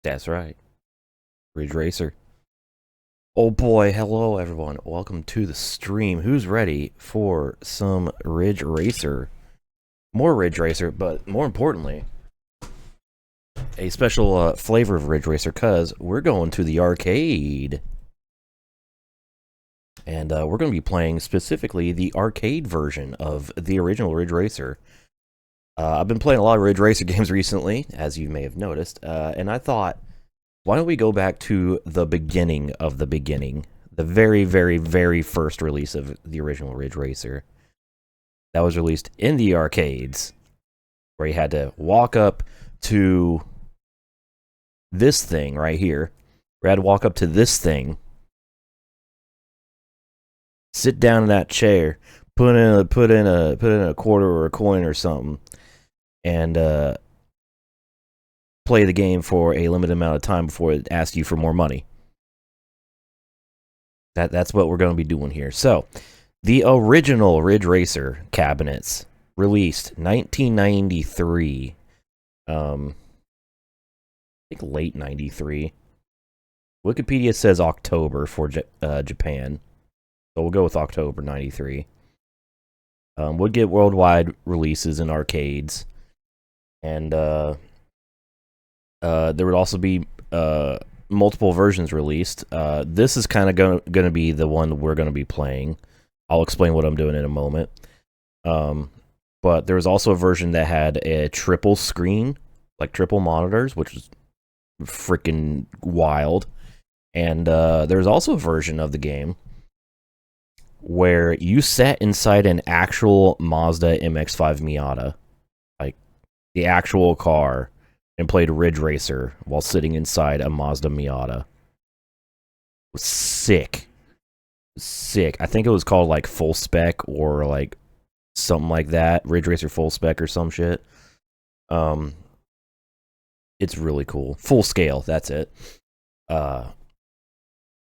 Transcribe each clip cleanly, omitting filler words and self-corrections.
That's right. Ridge Racer. Oh boy, hello everyone. Welcome to the stream. Who's ready for some Ridge Racer? More Ridge Racer, but more importantly, a special flavor of Ridge Racer because we're going to the arcade. And we're going to be playing specifically the arcade version of the original Ridge Racer. I've been playing a lot of Ridge Racer games recently, as you may have noticed, and I thought, why don't we go back to the beginning of the beginning? The very, very, very first release of the original Ridge Racer. That was released in the arcades, where you had to walk up to this thing right here. We had to walk up to this thing, sit down in that chair, put in a quarter or a coin or something, and play the game for a limited amount of time before it asks you for more money. That's what we're going to be doing here. So, the original Ridge Racer cabinets released 1993. I think late 93. Wikipedia says October for Japan. So we'll go with October 93. Would get worldwide releases in arcades. And there would also be multiple versions released. This is kind of going to be the one we're going to be playing. I'll explain what I'm doing in a moment. But there was also a version that had a triple screen, like triple monitors, which was freaking wild. And there's also a version of the game where you sat inside an actual Mazda MX-5 Miata, like the actual car, and played Ridge Racer while sitting inside a Mazda Miata. It was sick. Sick. I think it was called like Full Spec or like something like that. Ridge Racer Full Spec or some shit. It's really cool. Full scale, that's it.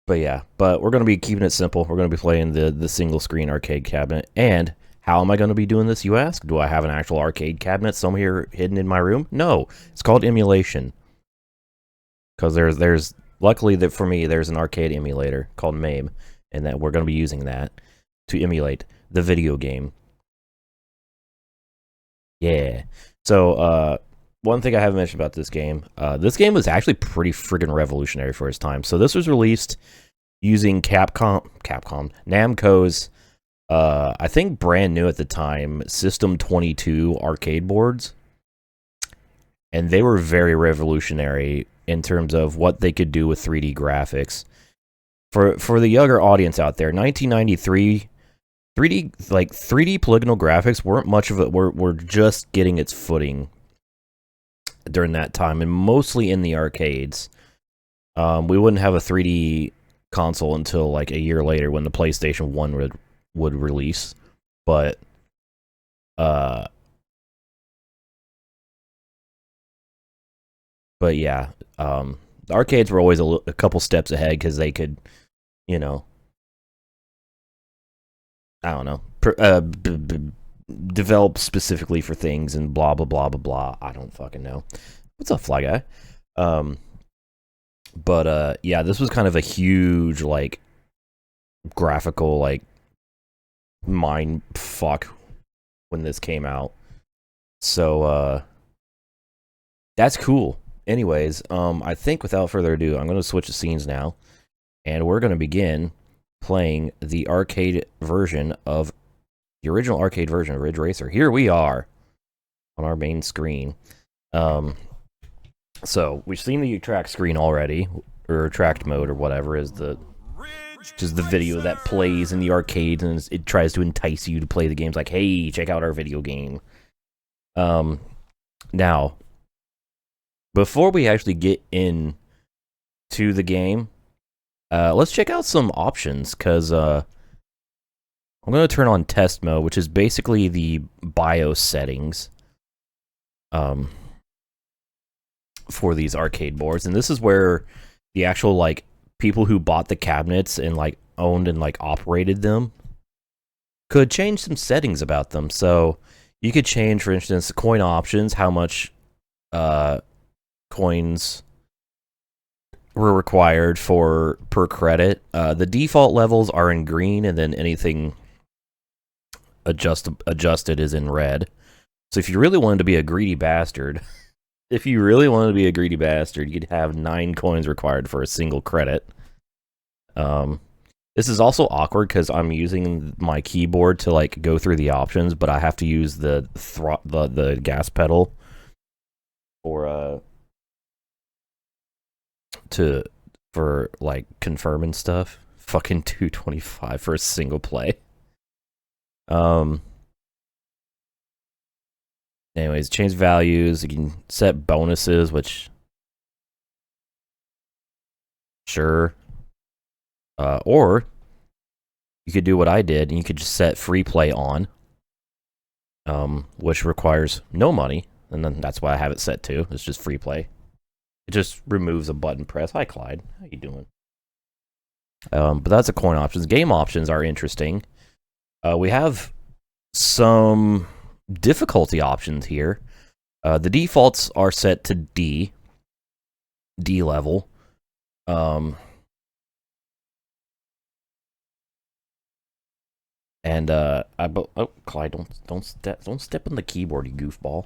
But yeah, but we're going to be keeping it simple. We're going to be playing the single screen arcade cabinet. And how am I going to be doing this, you ask? Do I have an actual arcade cabinet somewhere hidden in my room? No, it's called emulation. Because there's luckily that for me, there's an arcade emulator called MAME, and that we're going to be using that to emulate the video game. Yeah. So, one thing I haven't mentioned about this game was actually pretty friggin' revolutionary for its time. So this was released using Namco's, I think brand new at the time, System 22 arcade boards. And they were very revolutionary in terms of what they could do with 3D graphics. For the younger audience out there, 1993, 3D polygonal graphics weren't much of it. Were just getting its footing during that time, and mostly in the arcades. We wouldn't have a 3D console until like a year later when the PlayStation 1 would release. But yeah, the arcades were always a couple steps ahead because they could, you know, I don't know, develop specifically for things and blah blah blah blah blah. I don't fucking know. What's up, Fly Guy? But yeah, this was kind of a huge like graphical like mind fuck when this came out. So that's cool. Anyways, I think without further ado, I'm going to switch the scenes now, and we're going to begin playing the arcade version of the original arcade version of Ridge Racer. Here we are on our main screen. So we've seen the track screen already, or tracked mode, or whatever is the video that plays in the arcade, and it tries to entice you to play the games. Like, hey, check out our video game. Now, before we actually get in to the game, let's check out some options, because I'm going to turn on test mode, which is basically the BIOS settings for these arcade boards. And this is where the actual like people who bought the cabinets and like owned and like operated them could change some settings about them. So you could change, for instance, coin options, how much coins were required for per credit. The default levels are in green, and then anything adjusted is in red. So if you really wanted to be a greedy bastard, you'd have 9 coins required for a single credit. This is also awkward because I'm using my keyboard to like go through the options, but I have to use the gas pedal for like confirming stuff. Fucking 225 for a single play. Anyways, change values. You can set bonuses, which sure. Or you could do what I did, and you could just set free play on, which requires no money, and then that's why I have it set to. It's just free play. It just removes a button press. Hi, Clyde. How you doing? But that's the coin options. Game options are interesting. We have some difficulty options here. The defaults are set to D level. Oh, Clyde, don't step on the keyboard, you goofball.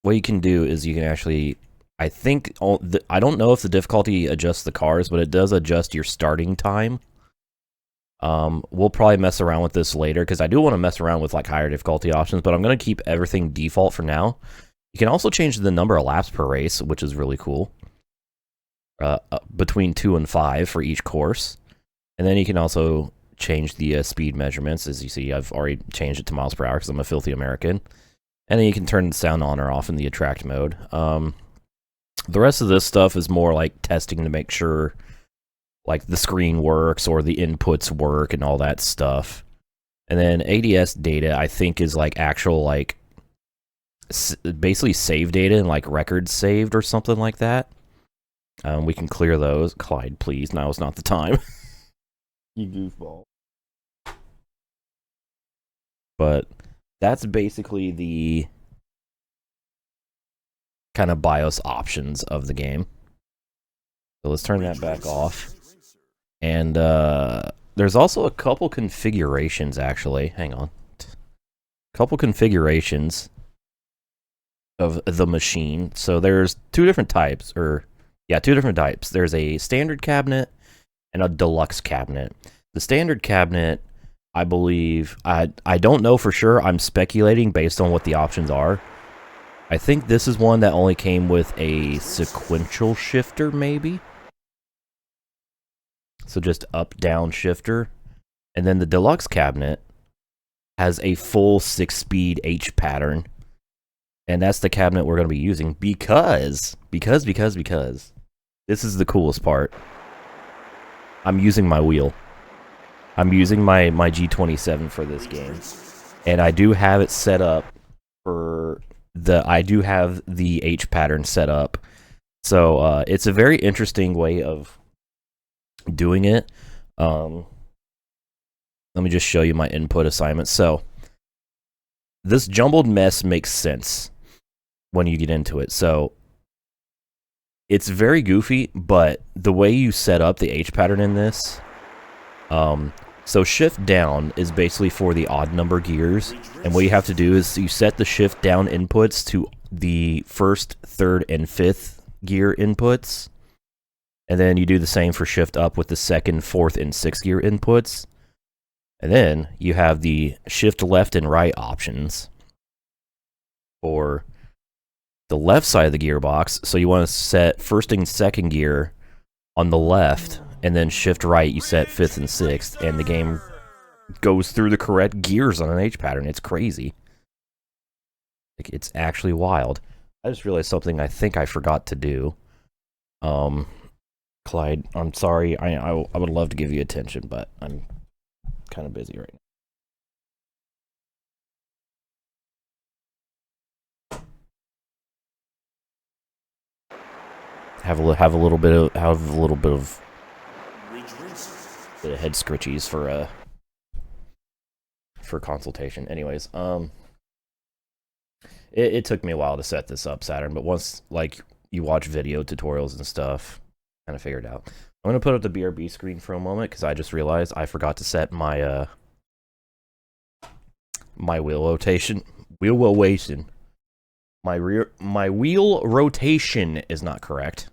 What you can do is you can actually, I think, I don't know if the difficulty adjusts the cars, but it does adjust your starting time. We'll probably mess around with this later, because I do want to mess around with like higher difficulty options, but I'm going to keep everything default for now. You can also change the number of laps per race, which is really cool. Between 2 and 5 for each course. And then you can also change the speed measurements. As you see, I've already changed it to miles per hour because I'm a filthy American. And then you can turn the sound on or off in the attract mode. The rest of this stuff is more like testing to make sure like the screen works or the inputs work and all that stuff. And then ADS data, I think, is like actual like basically save data and like records saved or something like that. We can clear those. Clyde, please. Now is not the time. You goofball. But that's basically the kind of BIOS options of the game. So let's turn that back off. And there's also a couple configurations, actually. Hang on. A couple configurations of the machine. So there's two different types, There's a standard cabinet and a deluxe cabinet. The standard cabinet, I believe, I don't know for sure. I'm speculating based on what the options are. I think this is one that only came with a sequential shifter, maybe. So just up-down shifter. And then the deluxe cabinet has a full 6-speed H pattern. And that's the cabinet we're going to be using because this is the coolest part. I'm using my wheel. I'm using my G27 for this game. And I do have it set up for I do have the H pattern set up. So it's a very interesting way of doing it. Let me just show you my input assignment. So this jumbled mess makes sense when you get into it. So it's very goofy, but the way you set up the H pattern in this, so shift down is basically for the odd number gears, and what you have to do is you set the shift down inputs to the first, third, and fifth gear inputs, and then you do the same for shift up with the second, fourth, and sixth gear inputs, and then you have the shift left and right options for the left side of the gearbox. So you want to set first and second gear on the left, and then shift right, you set fifth and sixth, and the game goes through the correct gears on an H pattern. It's crazy. Like, it's actually wild. I just realized something I think I forgot to do. Clyde, I'm sorry. I would love to give you attention, but I'm kind of busy right now. Have a little bit of head scritchies for consultation. Anyways, It took me a while to set this up, Saturn, but once, like, you watch video tutorials and stuff, kind of figured it out. I'm going to put up the BRB screen for a moment, because I just realized I forgot to set my, my wheel rotation. My wheel rotation is not correct.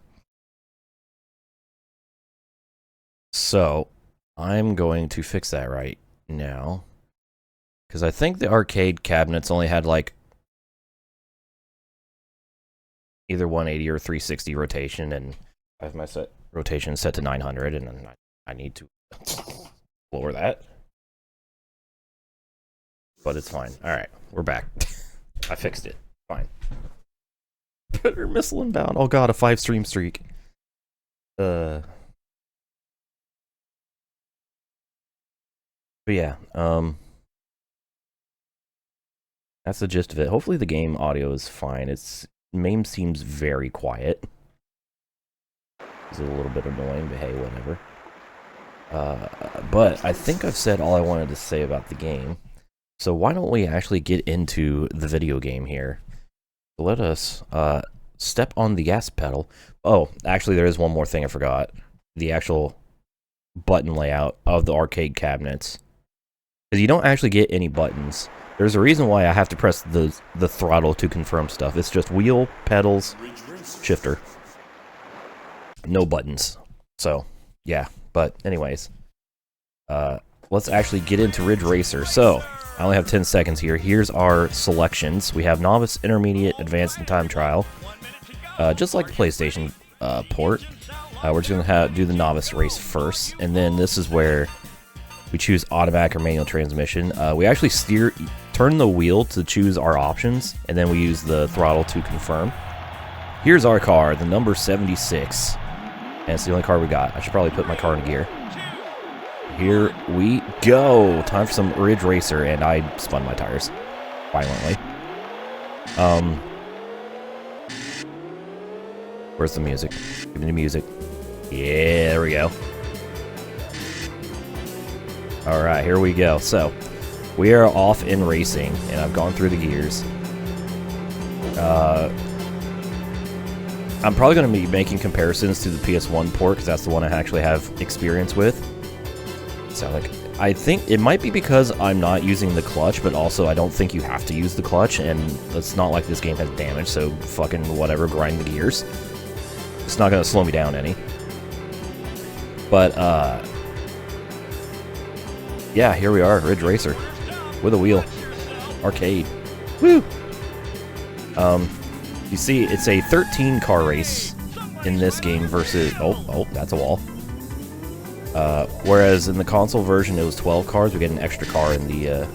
So, I'm going to fix that right now. Because I think the arcade cabinets only had, like, either 180 or 360 rotation, and I have my rotation set to 900, and I need to lower that. But it's fine. Alright, we're back. I fixed it. Fine. Better missile inbound. Oh god, a 5-stream streak. But yeah, that's the gist of it. Hopefully the game audio is fine. MAME seems very quiet. It's a little bit annoying, but hey, whatever. But I think I've said all I wanted to say about the game. So why don't we actually get into the video game here? Let us step on the gas pedal. Oh, actually there is one more thing I forgot. The actual button layout of the arcade cabinets. Because you don't actually get any buttons. There's a reason why I have to press the throttle to confirm stuff. It's just wheel, pedals, shifter. No buttons. So, yeah. But anyways, let's actually get into Ridge Racer. So, I only have 10 seconds here. Here's our selections. We have Novice, Intermediate, Advanced, and Time Trial. Just like the PlayStation port. We're just going to do the Novice race first. And then this is where we choose automatic or manual transmission. We actually turn the wheel to choose our options, and then we use the throttle to confirm. Here's our car, the number 76. And it's the only car we got. I should probably put my car in gear. Here we go. Time for some Ridge Racer, and I spun my tires violently. Where's the music? Give me the music. Yeah, there we go. Alright, here we go. So, we are off in racing, and I've gone through the gears. I'm probably going to be making comparisons to the PS1 port, because that's the one I actually have experience with. So, like, I think it might be because I'm not using the clutch, but also I don't think you have to use the clutch, and it's not like this game has damage, so fucking whatever, grind the gears. It's not going to slow me down any. But, yeah, here we are, Ridge Racer. With a wheel. Arcade. Woo! You see, it's a 13-car race in this game versus... Oh, that's a wall. Whereas in the console version, it was 12 cars. We get an extra car in the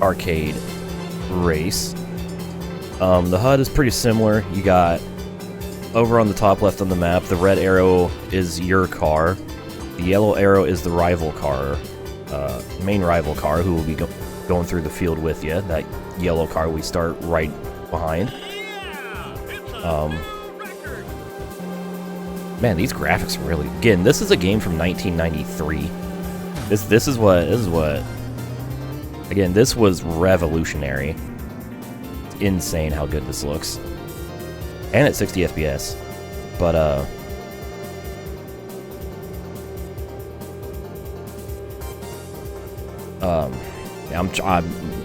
arcade race. The HUD is pretty similar. You got, over on the top left on the map, the red arrow is your car. The yellow arrow is the rival car, main rival car, who will be going through the field with you. That yellow car we start right behind. Man, these graphics are really... Again, this is a game from 1993. This is what... Again, this was revolutionary. It's insane how good this looks. And at 60 FPS. But, I'm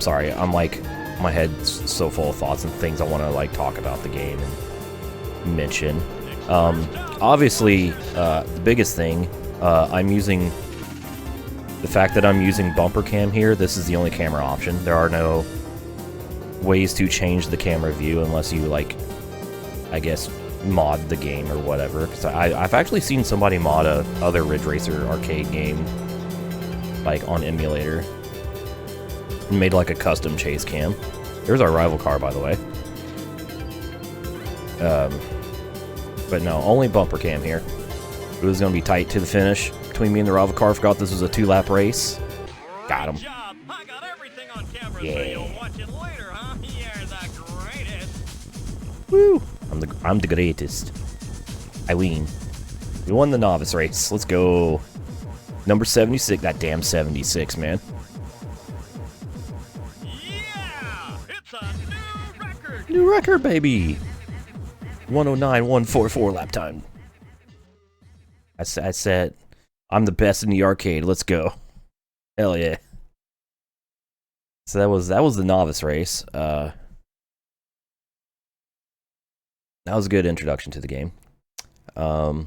sorry. I'm like... My head's so full of thoughts and things I want to, like, talk about the game and mention. Obviously, the biggest thing, I'm using... The fact that I'm using bumper cam here, this is the only camera option. There are no ways to change the camera view unless you, like, I guess, mod the game or whatever. Because I've actually seen somebody mod a other Ridge Racer arcade game, like, on emulator. And made, like, a custom chase cam. There's our rival car, by the way. But no, only bumper cam here. It was going to be tight to the finish between me and the rival car. Forgot this was a 2-lap race. Got him. I got everything on camera, yeah. So you'll watch it later, huh? You're the greatest. Woo! I'm the greatest. I win. We won the novice race. Let's go. Number 76. That damn 76, man. new record, baby. 109.144 lap time. I said, I'm the best in the arcade. Let's go. Hell yeah. So that was the Novice race. That was a good introduction to the game. I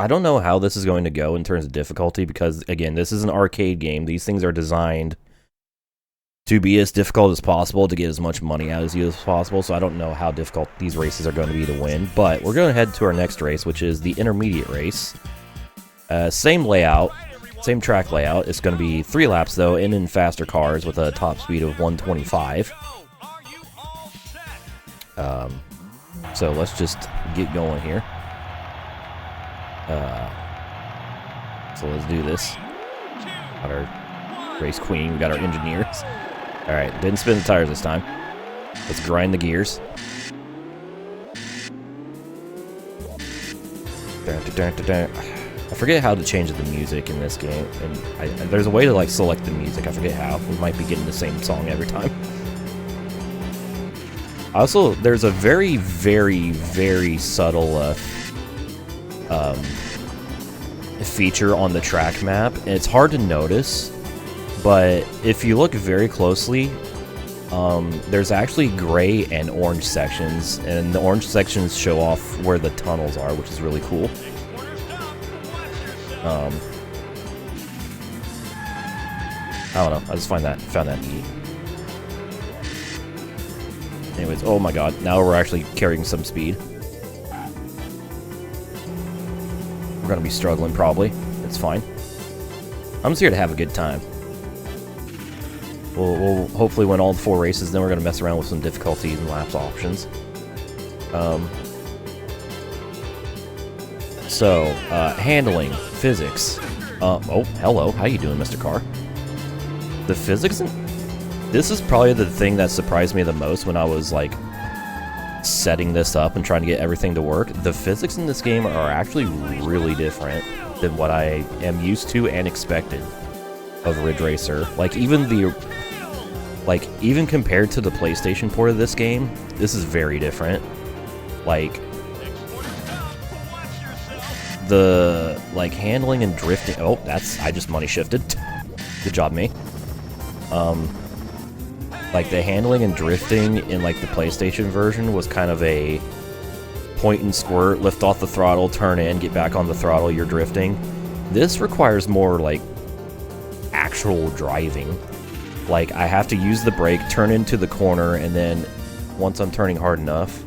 don't know how this is going to go in terms of difficulty because, again, this is an arcade game. These things are designed to be as difficult as possible to get as much money out of you as possible, so I don't know how difficult these races are going to be to win. But we're going to head to our next race, which is the intermediate race. Same layout, same track layout. It's going to be 3 laps, though, in faster cars with a top speed of 125. So let's just get going here. So let's do this. Got our race queen, we got our engineers. Alright, didn't spin the tires this time. Let's grind the gears. I forget how to change the music in this game, and there's a way to like select the music. I forget how. We might be getting the same song every time. Also, there's a very, very, very subtle feature on the track map, and it's hard to notice, but if you look very closely, there's actually gray and orange sections, and the orange sections show off where the tunnels are, which is really cool. I don't know, I just found that neat. Anyways, oh my god, now we're actually carrying some speed. We're gonna be struggling, probably. It's fine. I'm just here to have a good time. We'll hopefully win all 4 races, then we're gonna mess around with some difficulties and laps options. Handling, physics. Oh, hello, how you doing, Mr. Carr? The physics this is probably the thing that surprised me the most when I was, like, setting this up and trying to get everything to work. The physics in this game are actually really different than what I am used to and expected of Ridge Racer. Like, even compared to the PlayStation port of this game, this is very different. Like, the, like, handling and drifting... Oh, I just money shifted. Good job, me. Like, the handling and drifting in, like, the PlayStation version was kind of a point and squirt, lift off the throttle, turn in, get back on the throttle, you're drifting. This requires more, like, actual driving. Like, I have to use the brake, turn into the corner, and then once I'm turning hard enough,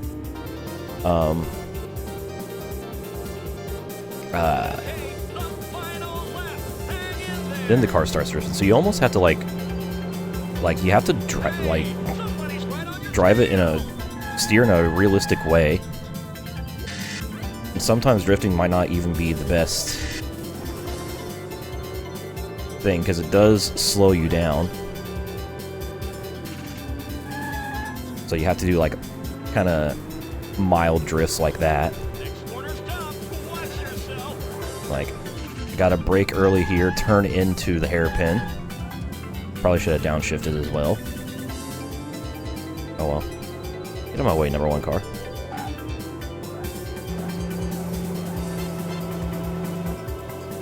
then the car starts drifting. So you almost have to, like you have to drive it steer in a realistic way. And sometimes drifting might not even be the best thing, because it does slow you down. So you have to do, like, kind of mild drifts like that. Like, you gotta brake early here, turn into the hairpin. Probably should have downshifted as well. Oh well. Get out of my way, number 1 car.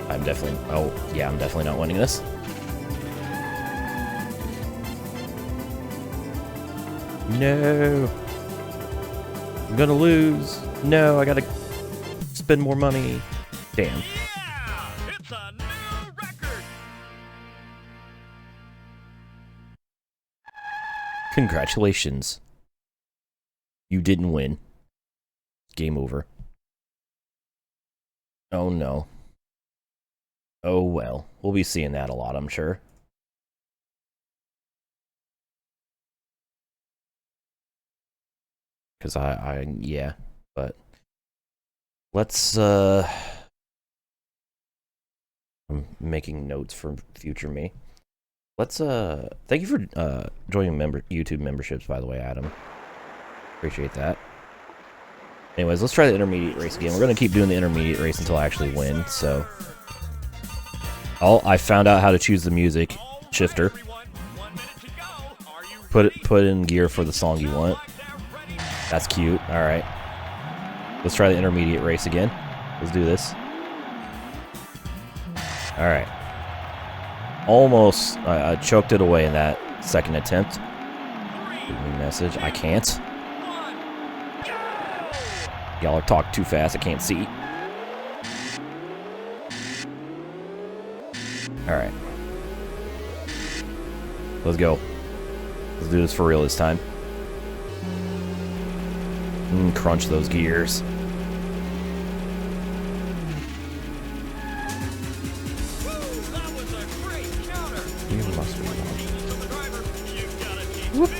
I'm definitely... Oh, yeah, I'm definitely not winning this. No! I'm gonna lose! No, I gotta spend more money. Damn. It's a new record. Congratulations. You didn't win. Game over. Oh no. Oh well. We'll be seeing that a lot, I'm sure. Because yeah. But let's, I'm making notes for future me. Let's, thank you for, joining YouTube memberships, by the way, Adam. Appreciate that. Anyways, let's try the intermediate race again. We're gonna keep doing the intermediate race until I actually win, so... Oh, I found out how to choose the music shifter. put in gear for the song you want. That's cute. All right. Let's try the intermediate race again. Let's do this. All right. Almost choked it away in that second attempt. Give me a message. I can't. Y'all are talking too fast. I can't see. All right. Let's go. Let's do this for real this time. Crunch those gears. Whoop.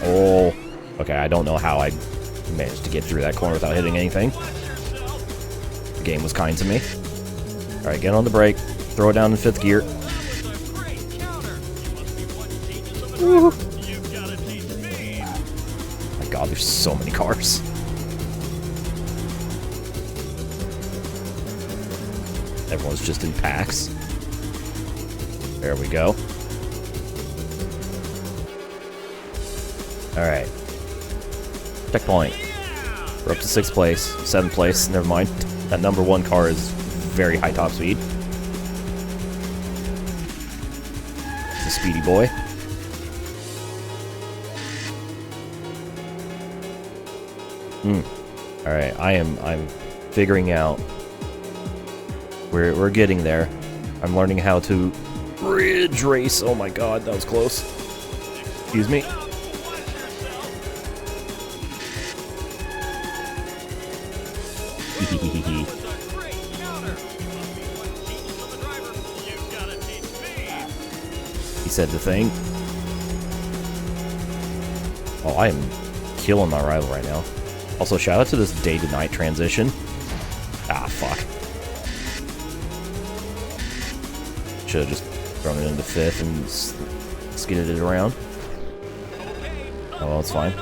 Oh, okay, I don't know how I managed to get through that corner without hitting anything. The game was kind to me. Alright, get on the brake, throw it down in 5th gear. Woo. My god, there's so many cars. Everyone's just in packs. There we go. Alright. Checkpoint. We're up to 6th place, 7th place, never mind. That number 1 car is very high top speed. It's a speedy boy. Alright, I'm figuring out. We're getting there. I'm learning how to ridge race. Oh my god, that was close. Excuse me. He said the thing. Oh, I am killing my rival right now. Also, shout out to this day to night transition. Ah, fuck. Should have just thrown it into 5th and skidded it around. Oh, well, it's fine.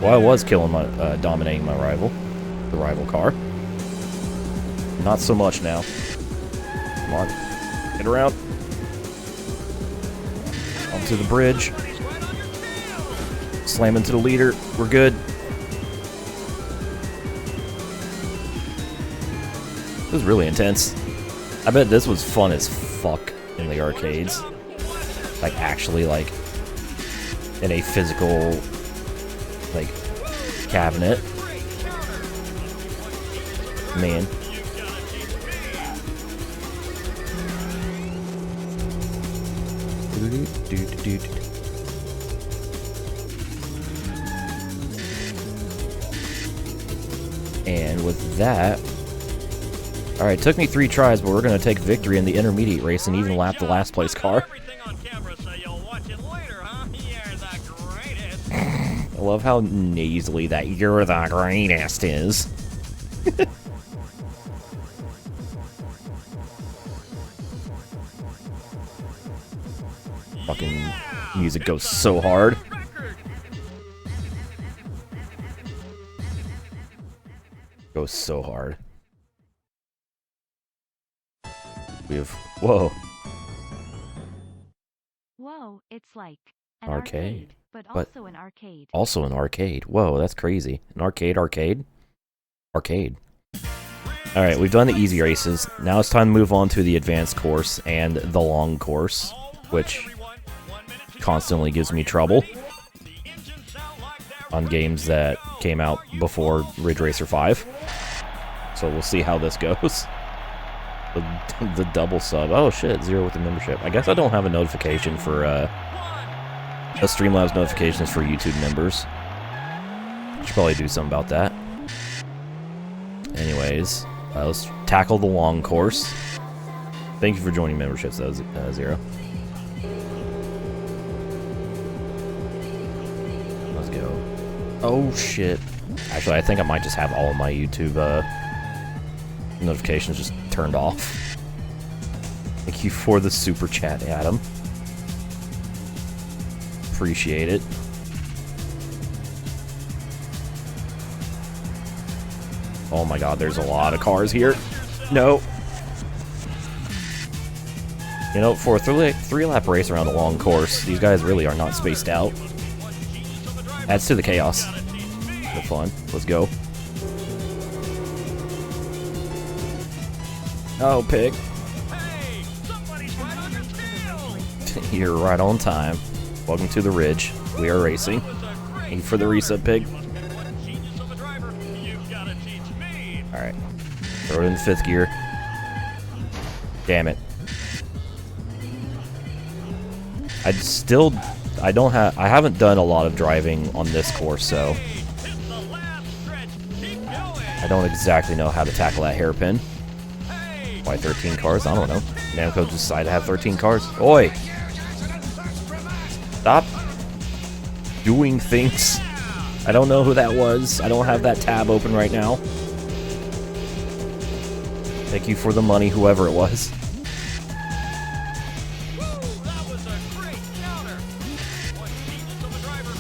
Well, I was killing my, dominating my rival. The rival car. Not so much now. Come on. Get around. Onto the bridge. Slam into the leader. We're good. This was really intense. I bet this was fun as fuck in the arcades. Like, actually, like, in a physical, like, cabinet. Man. And with that... Alright, took me 3 tries, but we're going to take victory in the intermediate race and even lap the last place car. I love how nasally that "you're the greatest" is. Fucking music goes so hard. Goes so hard. We have... Whoa. Whoa, it's like an Arcade. but also an arcade. Also an arcade. Whoa, that's crazy. An arcade? Arcade. Alright, we've done the easy races. Now it's time to move on to the advanced course and the long course, which constantly gives me trouble on games that came out before Ridge Racer 5. So we'll see how this goes. The double sub. Oh shit, 0 with the membership. I guess I don't have a notification for, a Streamlabs notifications for YouTube members. Should probably do something about that. Anyways, let's tackle the long course. Thank you for joining memberships, that was 0. Let's go. Oh shit. Actually, I think I might just have all of my YouTube, notifications just turned off. Thank you for the super chat, Adam. Appreciate it. Oh my god, there's a lot of cars here. No. You know, for a three-lap race around a long course, these guys really are not spaced out. Adds to the chaos. The fun. Let's go. Oh, pig. Hey, somebody's right on your tail. You're right on time. Welcome to the Ridge. We are racing. And for the reset, pig. Alright. Throw it in the 5th gear. Damn it. I haven't done a lot of driving on this course, so I don't exactly know how to tackle that hairpin. Why 13 cars? I don't know. Namco just decided to have 13 cars. Oi! Stop doing things. I don't know who that was. I don't have that tab open right now. Thank you for the money, whoever it was.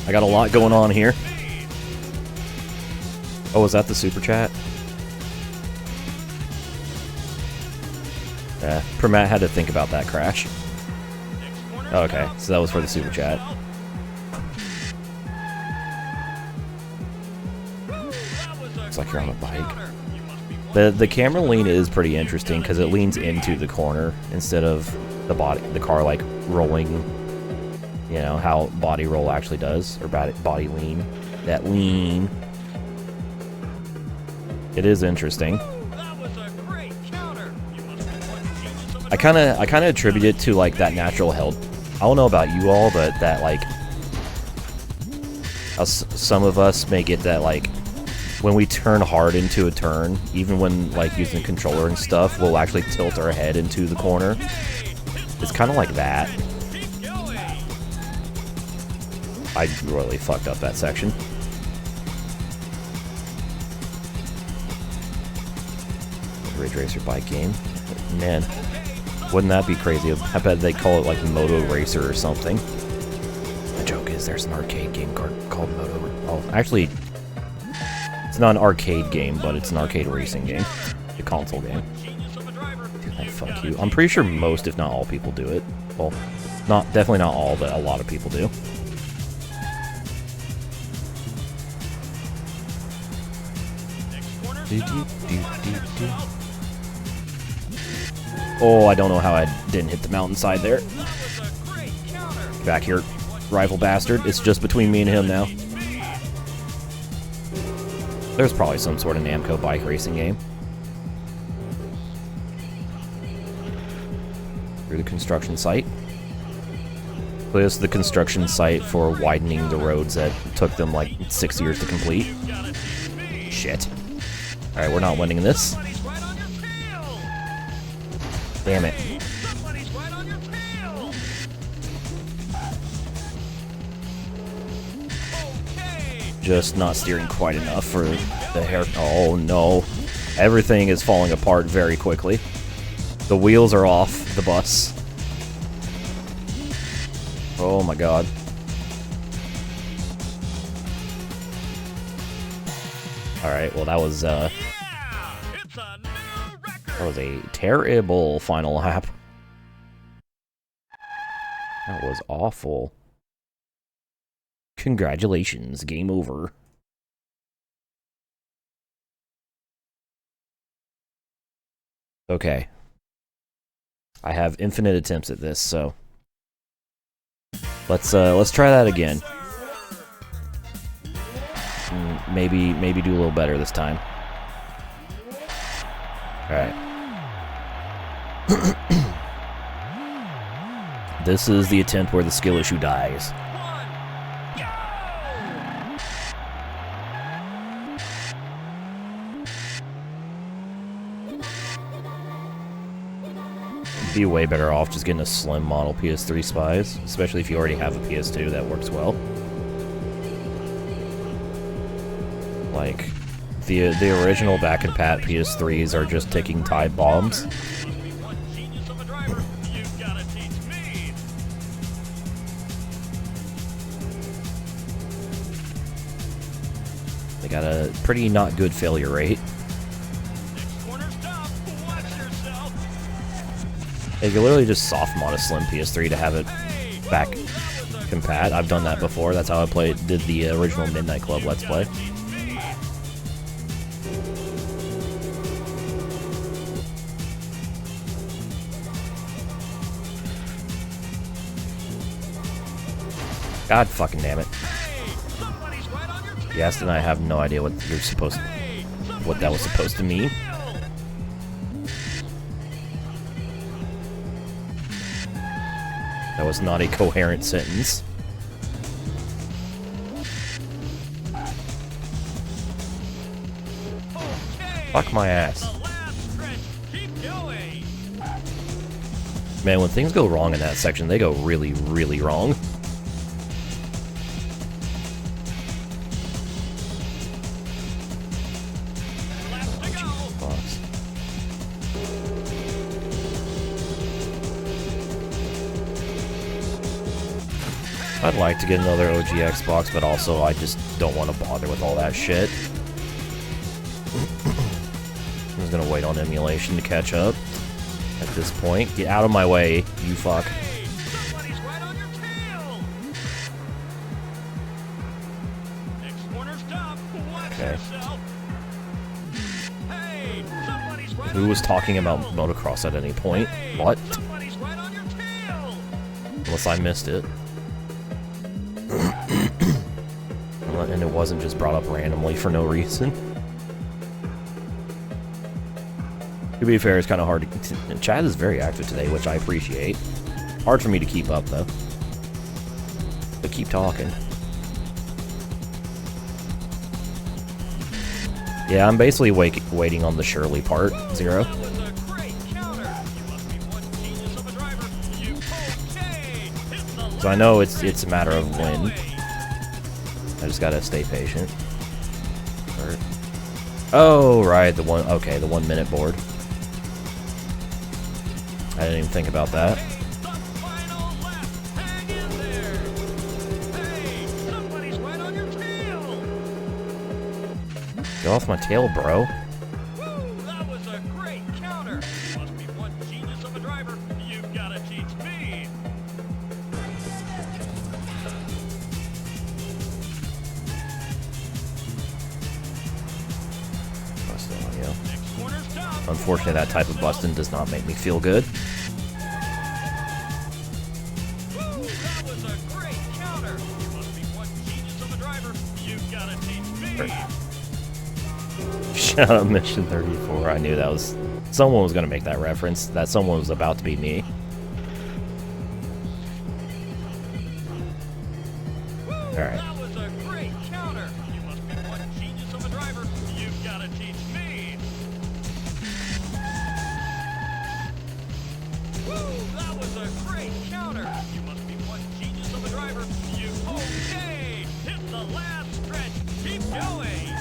I got a lot going on here. Oh, was that the super chat? Yeah, Pramat had to think about that crash. Okay, so that was for the super chat. Looks like you're on a bike. The camera lean is pretty interesting because it leans into the corner instead of the car like rolling. You know how body roll actually does, or body lean. That lean. It is interesting. I kind of attribute it to like that natural health. I don't know about you all, but that like some of us may get that like when we turn hard into a turn, even when like using the controller and stuff, we'll actually tilt our head into the corner. It's kind of like that. I really fucked up that section. Ridge Racer bike game. Man, wouldn't that be crazy? I bet they call it like Moto Racer or something. The joke is there's an arcade game called Moto. Oh, actually, it's not an arcade game, but it's an arcade racing game. A console game. Dude, fuck you. I'm pretty sure most, if not all, people do it. Well, definitely not all, but a lot of people do. Oh, I don't know how I didn't hit the mountainside there. Get back here, rival bastard. It's just between me and him now. There's probably some sort of Namco bike racing game. Through the construction site. This is the construction site for widening the roads that took them like 6 years to complete. Shit. Alright, we're not winning this. Damn it. Just not steering quite enough for the hair. Oh no. Everything is falling apart very quickly. The wheels are off the bus. Oh my god. Alright, well that was a terrible final lap. That was awful. Congratulations, game over. Okay. I have infinite attempts at this, so let's try that again. Maybe do a little better this time. All right. This is the attempt where the skill issue dies. Be way better off just getting a slim model PS3 Spies, especially if you already have a PS2 that works well. Like, the original back and pat PS3s are just ticking time bombs. They got a pretty not good failure rate. You can literally just soft mod a slim PS3 to have it back compat. I've done that before. That's how I did the original Midnight Club Let's Play. God fucking damn it. Yes, and I have no idea what what that was supposed to mean. That was not a coherent sentence. Fuck my ass. Man, when things go wrong in that section, they go really, really wrong. I'd like to get another OG Xbox, but also I just don't want to bother with all that shit. I'm just gonna wait on emulation to catch up at this point. Get out of my way, you fuck. Somebody's right on your tail. Next corner stop. Watch yourself. Hey, somebody's right. Who was talking about motocross at any point? What? Somebody's right on your tail. Unless I missed it. And it wasn't just brought up randomly for no reason. To be fair, it's kind of hard to... Chad is very active today, which I appreciate. Hard for me to keep up, though. But keep talking. Yeah, I'm basically waiting on the Shirley part, Zero. So I know it's a matter of when. I just gotta stay patient. Oh, right, the 1 minute board. I didn't even think about that. Get off my tail, bro. That was a great counter. You must be one genius of a driver. You've got to teach me. Unfortunately, that type of busting does not make me feel good. That was a great counter. You must be one genius of a driver. You've got to teach me. Shout out Mission 34. I knew that was... Someone was going to make that reference. That someone was about to be me. Alright. That was a great counter. You must be one genius of a driver. You've got to teach me. That was a great counter. You must be one genius of a driver. Okay. Hit the last stretch. Keep going.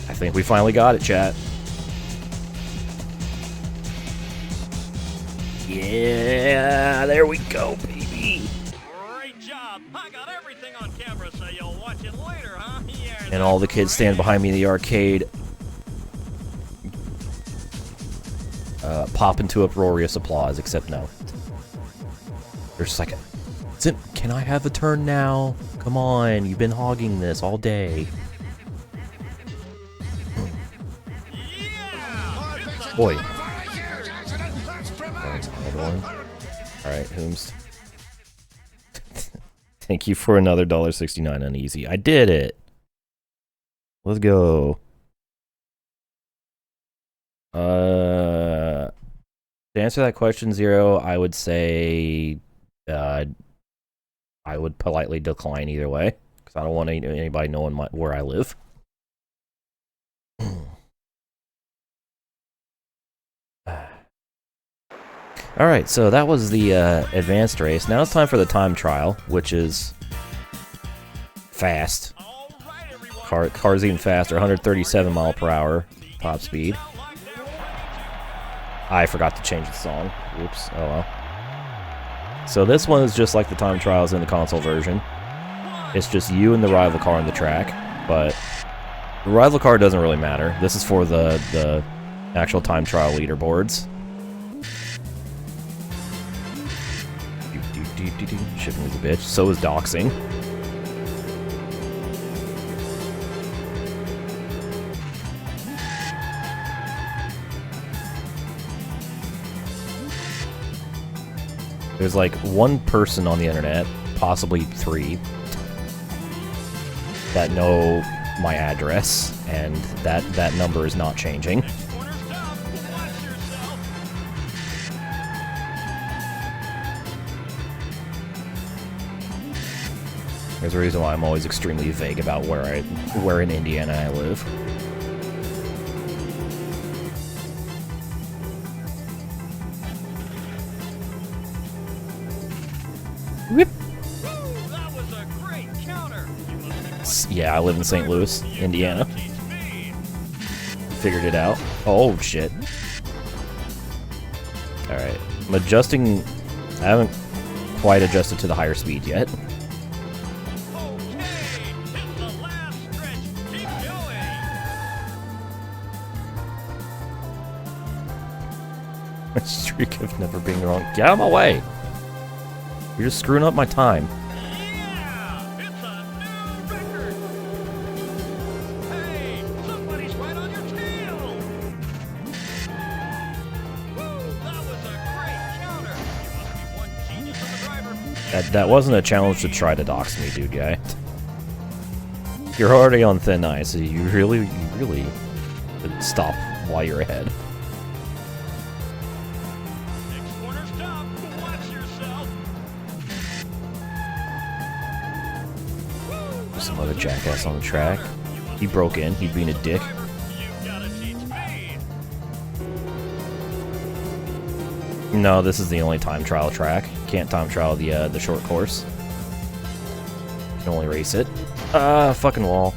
I think we finally got it, chat. Yeah, there we go, baby. Great job. I got everything on camera, so you'll watch it later, huh? Yeah, And all the kids stand behind me in the arcade. Pop into uproarious applause, except no. They're just like, can I have a turn now? Come on, you've been hogging this all day. Boy. Alright, Hooms. Thank you for another $1.69 uneasy. I did it! Let's go. To answer that question, Zero, I would say I would politely decline either way, because I don't want anybody knowing where I live. Alright, so that was the advanced race. Now it's time for the time trial, which is fast. Cars even faster, 137 mile per hour top speed. I forgot to change the song. Oops, oh well. So this one is just like the time trials in the console version. It's just you and the rival car on the track, but the rival car doesn't really matter. This is for the actual time trial leaderboards. Shipping is a bitch. So is doxing. There's like one person on the internet, possibly 3, that know my address, and that number is not changing. Next corner stop. Watch yourself. There's a reason why I'm always extremely vague about where in Indiana I live. Whip. Woo, that was a great counter. You must be Yeah, I live in St. Louis, Indiana. teach me. Figured it out. Oh, shit. Alright. I'm adjusting... I haven't quite adjusted to the higher speed yet. Okay, hit the last stretch. Keep going. My streak of never being wrong. Get out of my way! You're just screwing up my time. Yeah, it's a new record. Hey, somebody's right on your tail. Woo, that was a great counter. You must be one genius of a driver. That wasn't a challenge to try to dox me, dude guy. You're already on thin ice, so you really should stop while you're ahead. Next corner stop. Watch yourself. There's some other jackass on the track. He broke in, he'd been a dick. You gotta teach me. No, this is the only time trial track. Can't time trial the short course. You can only race it. Fucking wall.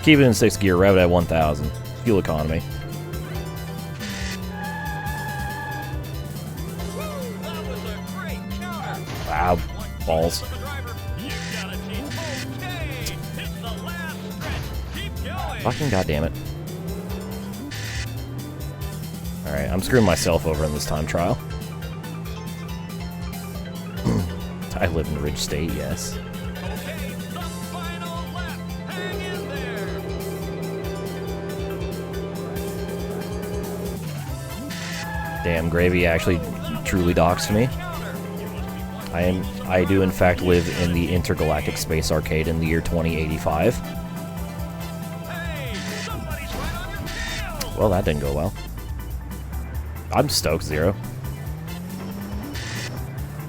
Keep it in 6th gear, rev it at 1,000. Fuel economy. Woo, that was a great counter. Wow, balls. Of a driver. You gotta teach. Okay, hit the last stretch. Keep going. Fucking goddammit. Alright, I'm screwing myself over in this time trial. I live in Ridge State, yes. Okay, the final lap. Hang in there. Damn, Gravy actually truly doxed me. I do in fact live in the Intergalactic Space Arcade in the year 2085. Hey, somebody's right on your tail. Well, that didn't go well. I'm stoked, Zero.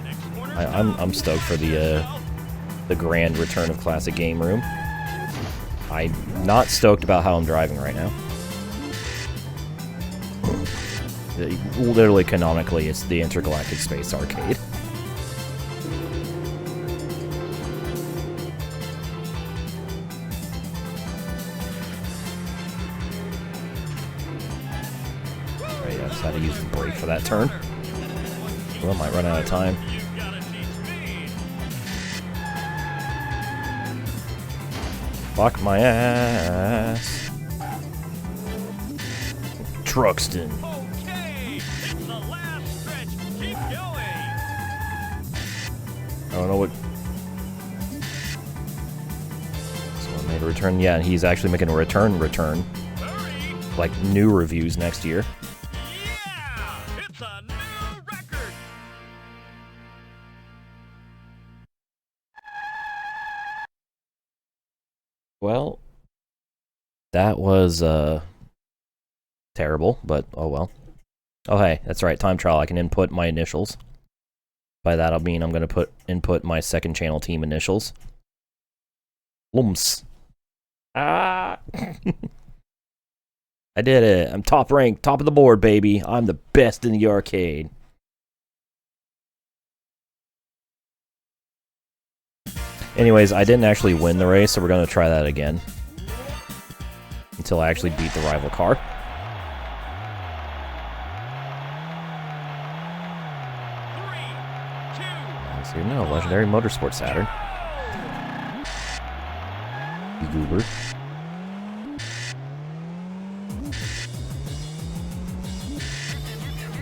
Next corner I'm stoked for the grand return of Classic Game Room. I'm not stoked about how I'm driving right now. Literally, canonically, it's the Intergalactic Space Arcade. Right, yeah, just had to use the brake for that turn. Well, I might run out of time. You gotta teach me. Fuck my ass. Truxton. Okay, hit the last stretch. Keep going. I don't know what. Someone made a return. Yeah, he's actually making a return. Hurry. Like new reviews next year. Yeah, it's a new record. Well, that was terrible, but oh well. Oh hey, that's right, time trial. I can input my initials. By that I mean I'm gonna input my second channel team initials. Lumps. Ah I did it. I'm top ranked, top of the board, baby. I'm the best in the arcade. Anyways, I didn't actually win the race, so we're gonna try that again. Until I actually beat the rival car. Let's see, no, Legendary Motorsports Saturn. You goober.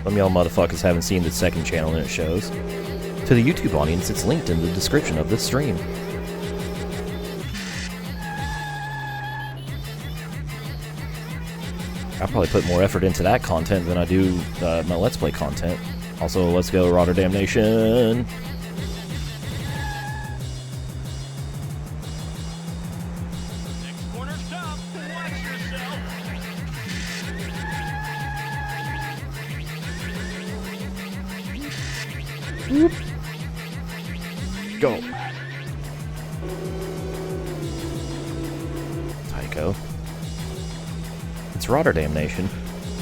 Some of y'all motherfuckers haven't seen the second channel and it shows. To the YouTube audience, it's linked in the description of this stream. I'll probably put more effort into that content than I do my Let's Play content. Also, let's go Rotterdam Nation! Next corner stop. Watch yourself. Go! Tycho. It's Rotterdam Nation.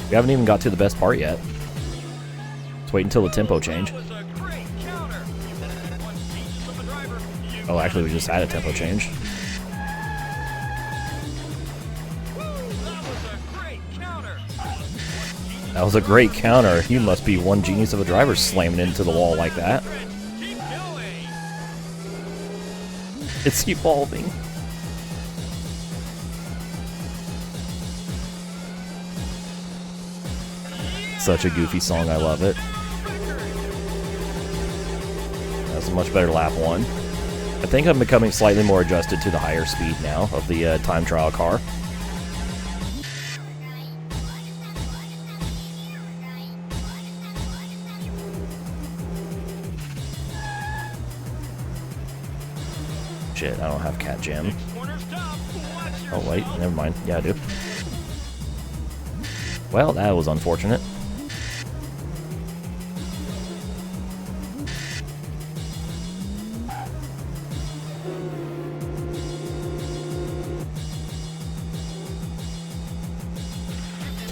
We haven't even got to the best part yet. Let's wait until the tempo change. That was a great counter. You must be one genius of a driver. You Oh, actually, we just had a tempo change. That was a great counter. That was a great counter. You must be one genius of a driver slamming into the wall like that. Keep going. It's evolving. Such a goofy song, I love it. That's a much better lap one. I think I'm becoming slightly more adjusted to the higher speed now of the time trial car. Shit, I don't have cat jam. Corner stop. Watch Oh yourself. wait, never mind. Yeah, I do. Well, that was unfortunate.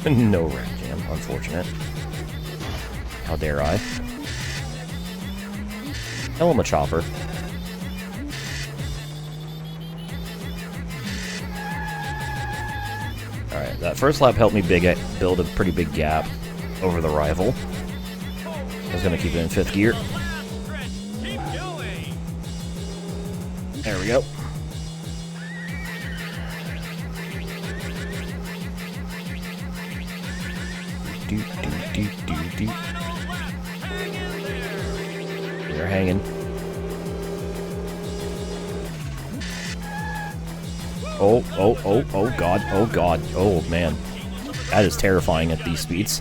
No ram jam, unfortunate. How dare I? Elma Chopper. Alright, that first lap helped me build a pretty big gap over the rival. I was gonna keep it in 5th gear. Last stretch. Keep going. There we go. Do, do, do, do. Final lap. Hang in there. We're hanging. Oh god, oh man. That is terrifying at these speeds.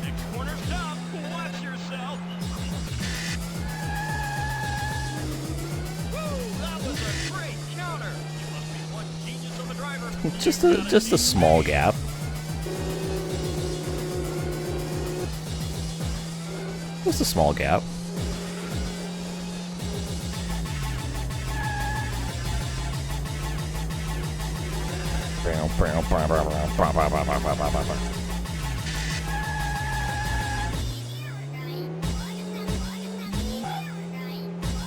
Next corner stop. Watch yourself. That was a great counter. You must be one genius of a driver. Just a small gap. Just a small gap.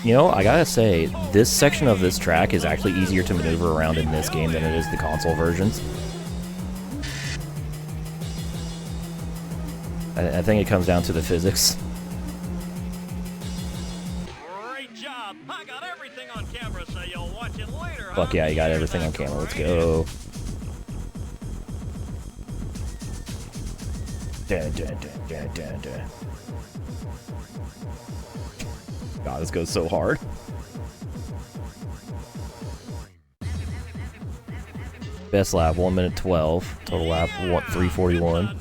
You know, I gotta say, this section of this track is actually easier to maneuver around in this game than it is the console versions. I think it comes down to the physics. Great job. I got everything on camera, so you'll watch it later. Fuck yeah, you got everything on camera. Let's go. Dun, dun, dun, dun, dun, dun. God, this goes so hard. Best lap, 1 minute 12. Total lap, 341.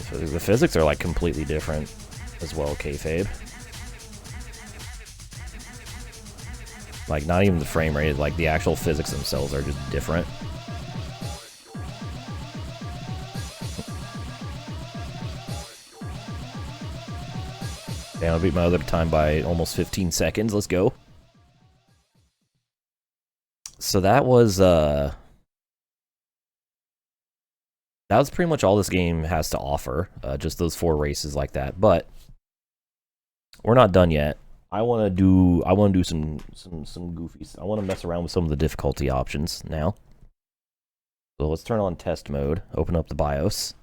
The physics are like completely different as well, kayfabe. Like, not even the frame rate, like the actual physics themselves are just different. Damn, I beat my other time by almost 15 seconds. Let's go. So that was pretty much all this game has to offer. Just those 4 races like that. But we're not done yet. I want to do some goofies. I want to mess around with some of the difficulty options now. So let's turn on test mode. Open up the BIOS.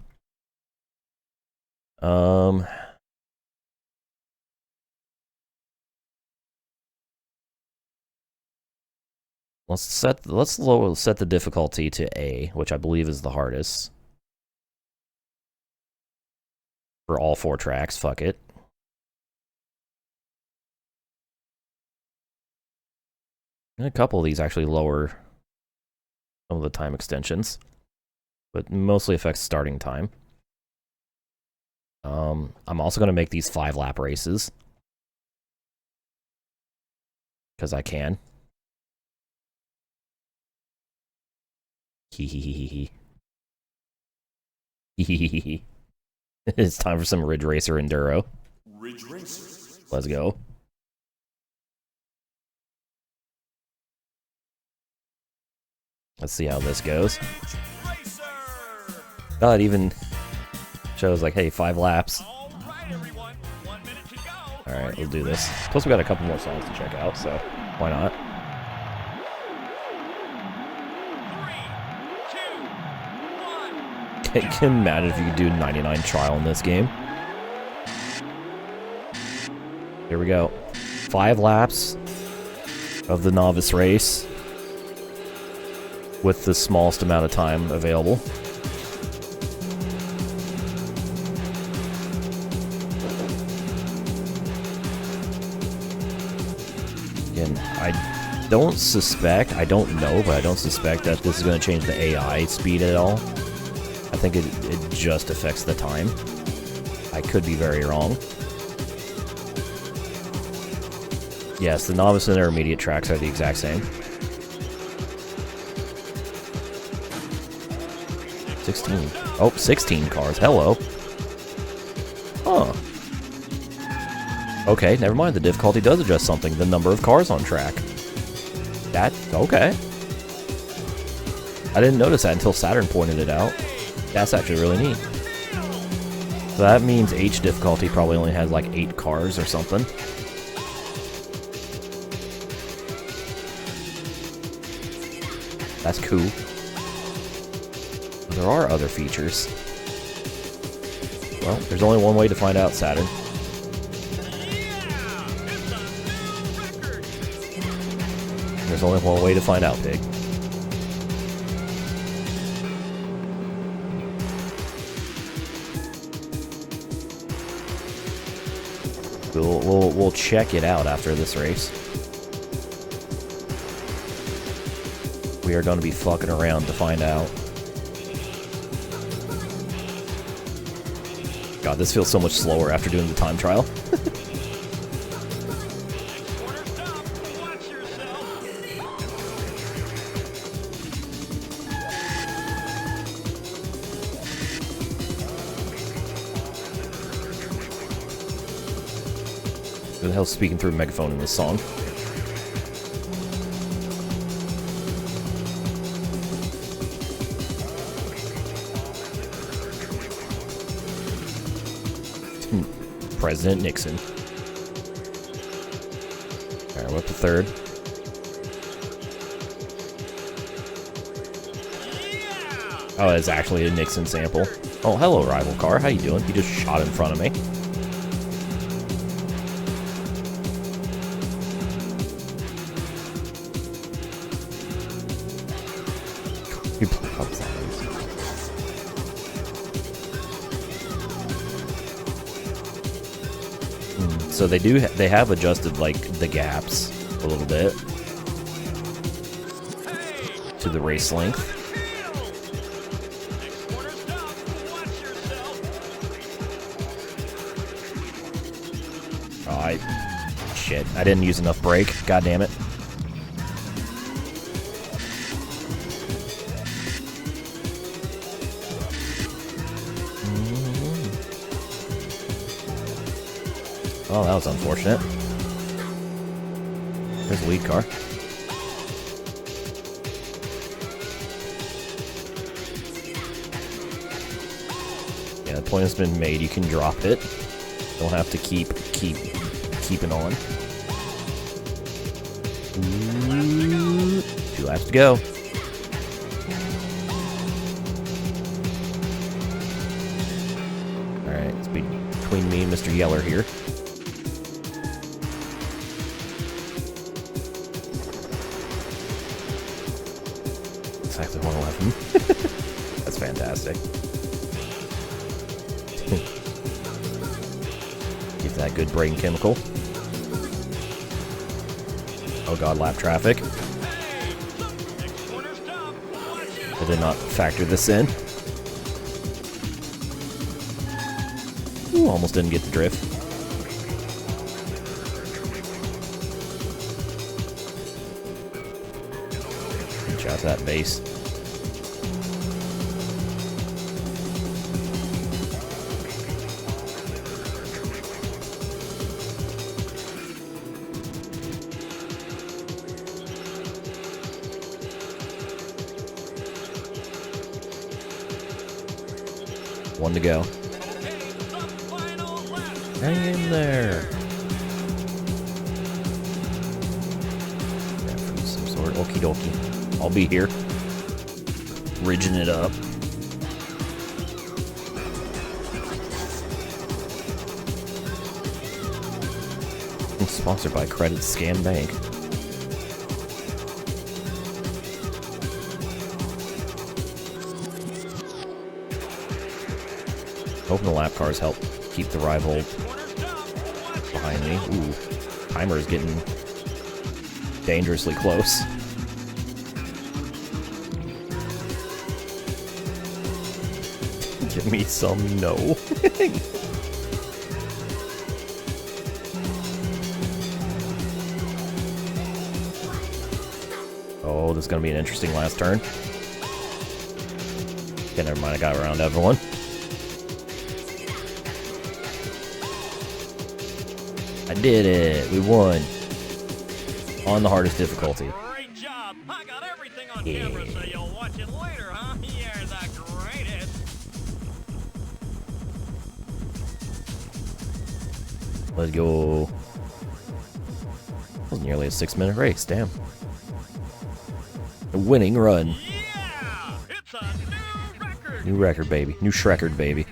Let's set the difficulty to A, which I believe is the hardest. For all 4 tracks, fuck it. And a couple of these actually lower some of the time extensions, but mostly affects starting time. I'm also going to make these 5-lap races. Because I can. Hee. It's time for some Ridge Racer Enduro. Ridge Racer. Let's go. Let's see how this goes. Oh, it even shows like, hey, 5 laps. All right, everyone. 1 minute to go. Alright, we'll do this. Plus we got a couple more songs to check out, so why not? 3, 2, 1. Can you imagine if you could do 99 trial in this game? Here we go. 5 laps of the novice race with the smallest amount of time available. Again, I don't know, but I don't suspect that this is going to change the AI speed at all. I think it just affects the time. I could be very wrong. Yes, the novice and intermediate tracks are the exact same. 16. Oh, 16 cars. Hello. Huh. Okay, never mind. The difficulty does adjust something. The number of cars on track. That's okay. I didn't notice that until Saturn pointed it out. That's actually really neat. So that means H difficulty probably only has like 8 cars or something. That's cool. There are other features. Well, there's only one way to find out, Saturn. There's only one way to find out, Pig. We'll check it out after this race. We are going to be fucking around to find out. God, this feels so much slower after doing the time trial. Who the hell's speaking through a megaphone in this song? President Nixon. Alright, we're up to 3rd. Oh, it's actually a Nixon sample. Oh, hello, rival car. How you doing? You just shot in front of me. You play up zombies. So they have adjusted like the gaps a little bit to the race length. Oh, shit. I didn't use enough brake. God damn it. Oh, that was unfortunate. There's the lead car. Yeah, the point has been made. You can drop it. Don't have to keep it on. Ooh, 2 laps to go. Alright, it's between me and Mr. Yeller here. exactly 111. That's fantastic. Give that good brain chemical. Oh god, lap traffic. I did not factor this in. Ooh, almost didn't get the drift. Shout out to that base. One to go. Hang in there. Some sort. Okie dokie. I'll be here. Ridging it up. I'm sponsored by Credit Scan Bank. Hoping the lap cars help keep the rival behind me. Ooh, timer is getting dangerously close. Give me some no. Oh, this is gonna be an interesting last turn. Okay, never mind, I got around everyone. I did it! We won! On the hardest difficulty. Great job! I got everything on camera, so you'll watch it later, huh? You're the greatest! Let's go. That was nearly a 6-minute race, damn. A winning run. Yeah! It's a new record! New record, baby. New Shrekkard, baby.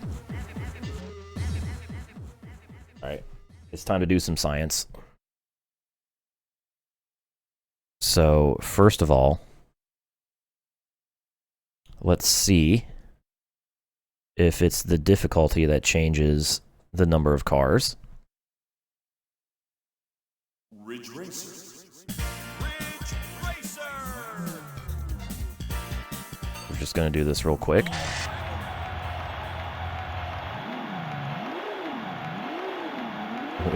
Alright. It's time to do some science. So, first of all, let's see if it's the difficulty that changes the number of cars. Ridge Racer. Ridge Racer! We're just going to do this real quick.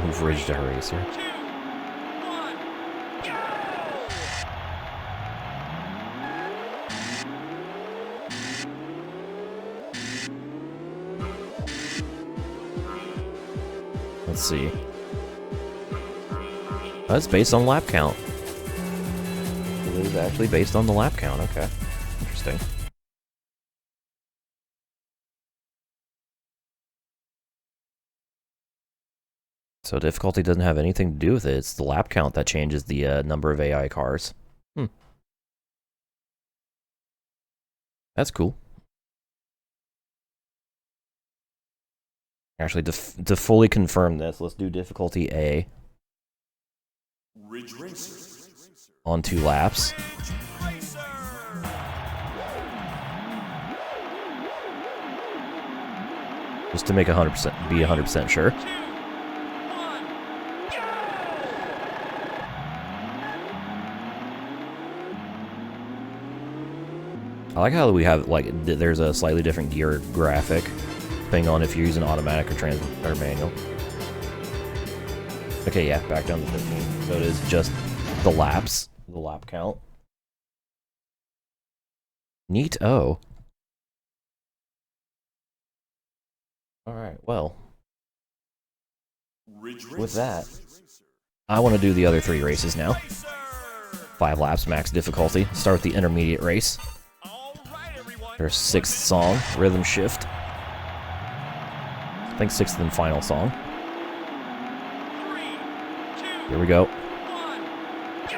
We've ridged a racer. 2, 1, go! Let's see. That's based on lap count. It is actually based on the lap count. Okay. Interesting. So difficulty doesn't have anything to do with it. It's the lap count that changes the number of AI cars. That's cool. Actually, to fully confirm this, let's do difficulty A Ridge Racer. on 2 laps. Racer! Just to make 100%, be 100% sure. 2, 1, go! I like how we have, like, there's a slightly different gear graphic depending on if you're using automatic or manual. Okay, yeah, back down to 15. So it is just the laps, the lap count. Neat. Oh. Alright, well, Ridge Racer. with that, I want to do the other 3 races now. 5 laps, max difficulty. Start with the intermediate race. All right, everyone. Their 6th song, Rhythm Shift. I think 6th and final song. 3, 2, Here we go. 1, go!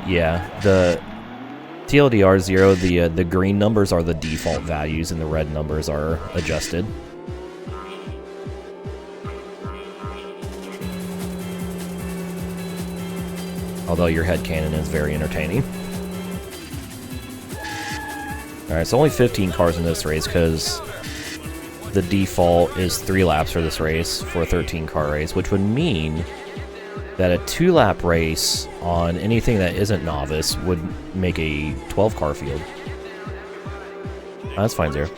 Yeah, the TLDR 0, the green numbers are the default values and the red numbers are adjusted. Although your headcanon is very entertaining. Alright, it's only 15 cars in this race because the default is 3 laps for this race for a 13-car race, which would mean that a 2-lap race on anything that isn't Novice would make a 12-car field. Oh, that's fine, Zero.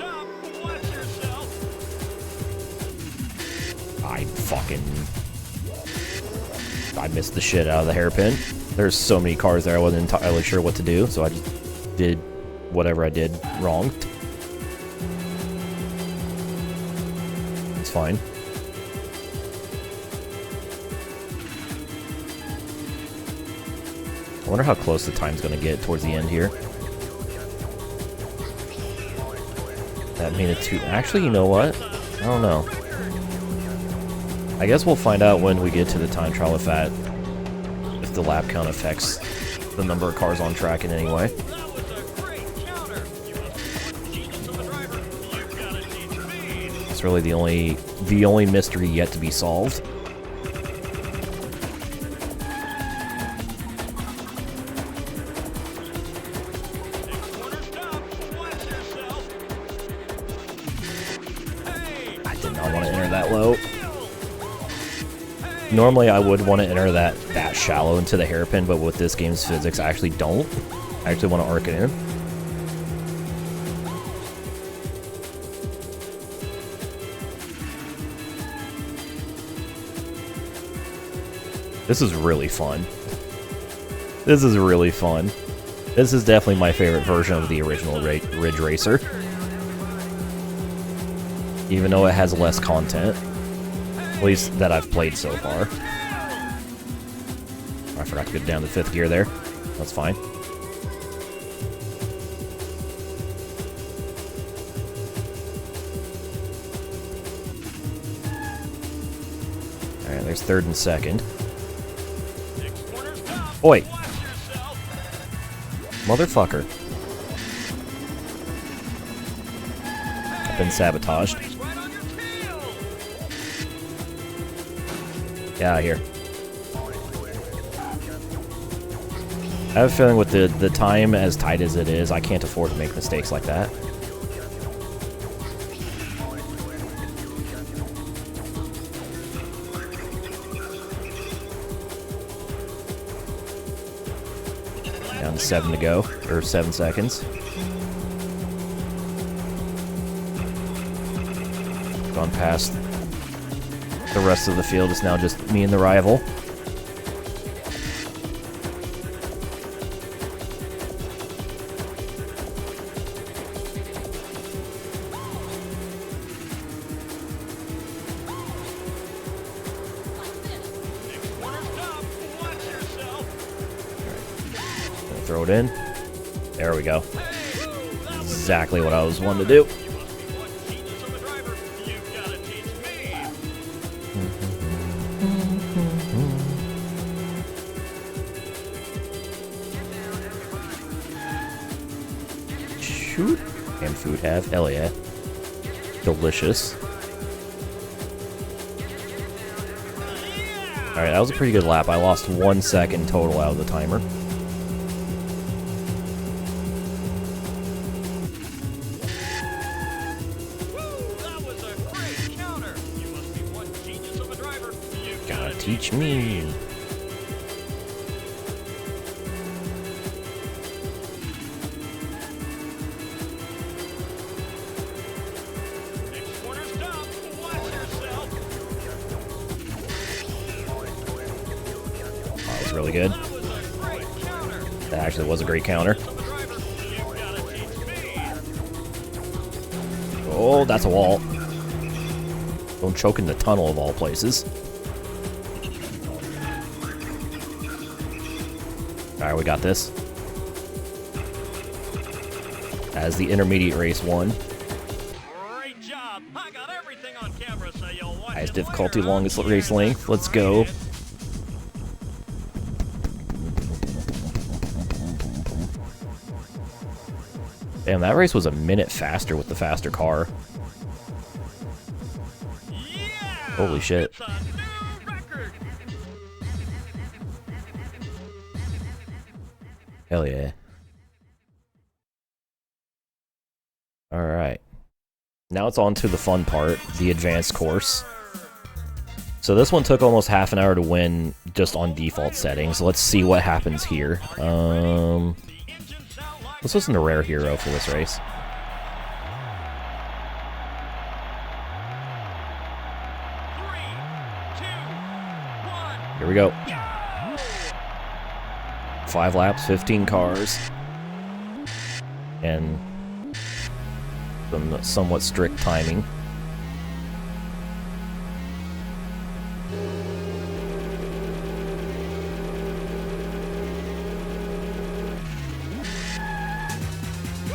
I missed the shit out of the hairpin. There's so many cars there I wasn't entirely sure what to do, so I just did whatever I did wrong. It's fine. I wonder how close the time's gonna get towards the end here. That made it 2. Actually, you know what? I don't know. I guess we'll find out when we get to the time trial if the lap count affects the number of cars on track in any way. It's really the only mystery yet to be solved. I did not want to enter that low. Normally I would want to enter that shallow into the hairpin, but with this game's physics I actually don't. I actually want to arc it in. This is really fun. This is really fun. This is definitely my favorite version of the original Ridge Racer. Even though it has less content. At least that I've played so far. I forgot to get down to 5th gear there. That's fine. Alright, there's 3rd and 2nd. Oi! Motherfucker. I've been sabotaged. Get out of here. I have a feeling with the time as tight as it is, I can't afford to make mistakes like that. Down to 7 to go, or 7 seconds. Gone past the rest of the field. It's now just me and the rival. Throw it in. There we go. Exactly what I was wanting to do. Shoot. And food have. Hell yeah. Delicious. Alright, that was a pretty good lap. I lost 1 second total out of the timer. Gotta teach me. That was really good. That actually was a great counter. Oh, that's a wall. Don't choke in the tunnel of all places. Alright, we got this. As the intermediate race won. Great job. I got everything on camera, so you'll watch Highest it difficulty, later. longest race length. Let's go. Damn, that race was a minute faster with the faster car. Yeah! Holy shit. It's a new record. Hell yeah. Now it's on to the fun part, the advanced course. So this one took almost half an hour to win just on default settings. Let's see what happens here. Let's listen to Rare Hero for this race. Here we go. 5 laps, 15 cars. And some somewhat strict timing.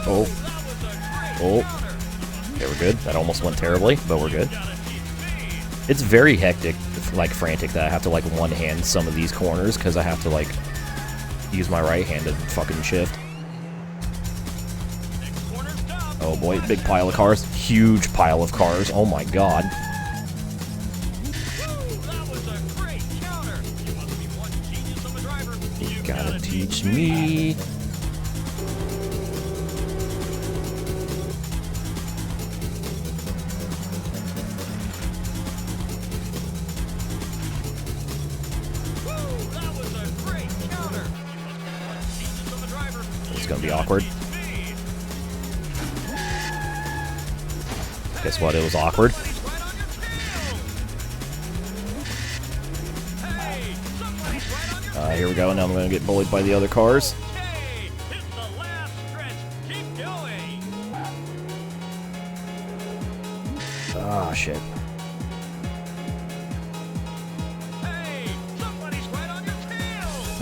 Oh. Oh. Okay, we're good. That almost went terribly, but we're good. It's very hectic, like frantic, that I have to like one-hand some of these corners because I have to like use my right hand to fucking shift. Oh boy, big pile of cars. Huge pile of cars. Oh my god. You gotta teach me. It's gonna be awkward. Guess what? It was awkward. Here we go. Now I'm gonna get bullied by the other cars. Ah, shit.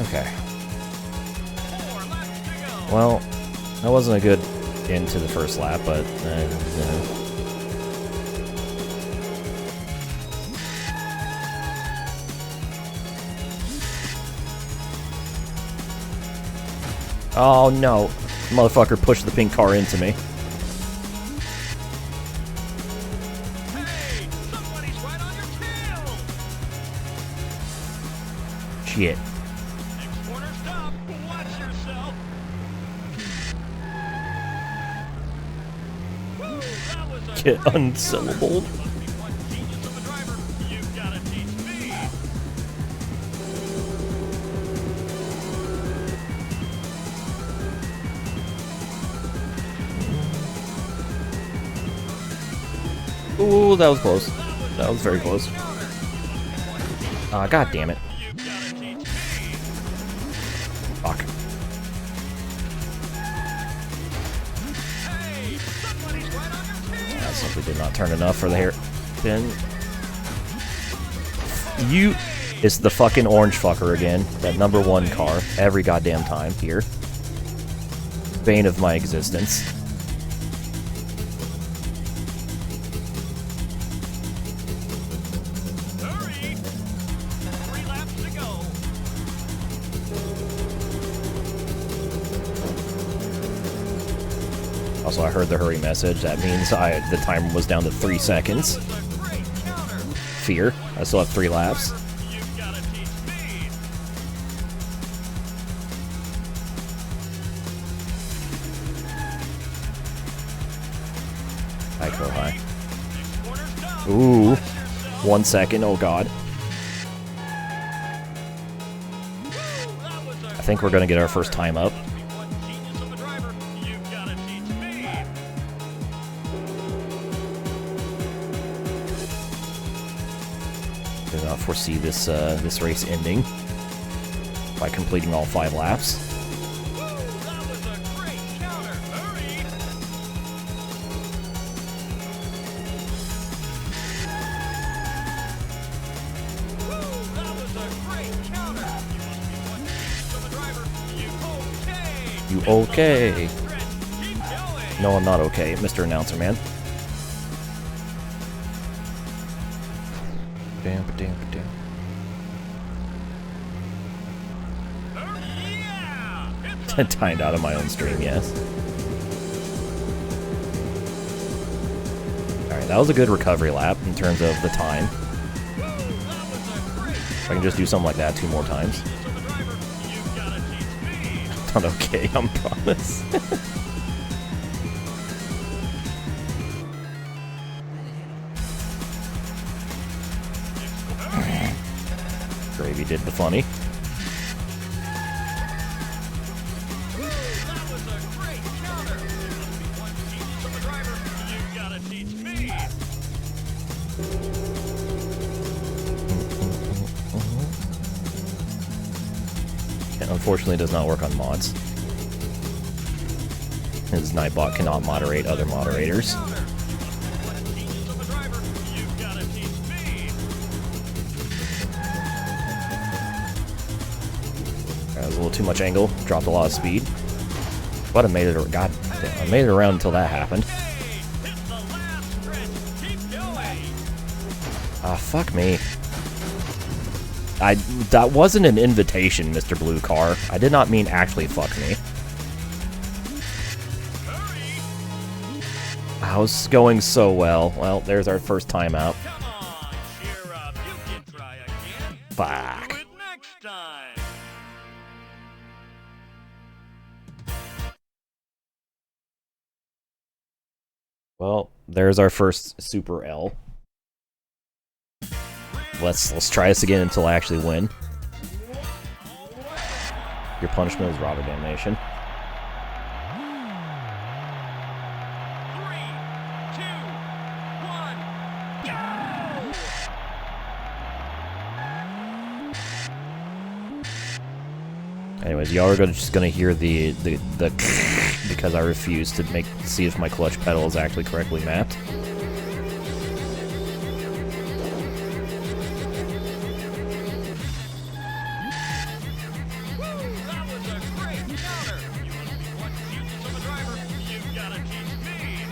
Okay. Well, that wasn't a good end to the first lap, but oh no. Motherfucker pushed the pink car into me. Shit. Get unsyllabled. Ooh, that was close. That was very close. God damn it. Fuck. I simply did not turn enough for the hairpin. You... It's the fucking orange fucker again. That #1 car. Every goddamn time here. Bane of my existence. Also, I heard the hurry message. That means the timer was down to 3 seconds. Fear. I still have 3 laps. High, go high. Ooh. 1 second. Oh, God. I think we're going to get our first time up. Do not foresee this this race ending by completing all 5 laps. You okay? No, I'm not okay, Mr. Announcer Man. Damn, damn, damn. Timed out of my own stream, yes. Alright, that was a good recovery lap in terms of the time. If I can just do something like that 2 more times. Not okay, I promise. Gravy did the funny. That was a great counter. You must be one genius of a driver. You gotta teach me. It unfortunately does not work on mods. His Nightbot cannot moderate other moderators. Counter. You must be one genius of a driver. You gotta teach me. That was a little too much angle. Dropped a lot of speed. But I made it. God damn, I made it around until that happened. Hey, hit the last stretch. Keep going. Ah, fuck me. That wasn't an invitation, Mr. Blue Car. I did not mean actually fuck me. Hurry. I was going so well. Well, there's our first timeout. Come on, cheer up. You can try again. Fuck. Do it next time. Well, there's our first Super L. Let's try this again until I actually win. Your punishment is robber damnation. 3, 2, 1, go! Anyways, y'all are just gonna hear the because I refuse to see if my clutch pedal is actually correctly mapped. That was a great counter. You must be one genius of a driver. You gotta teach me.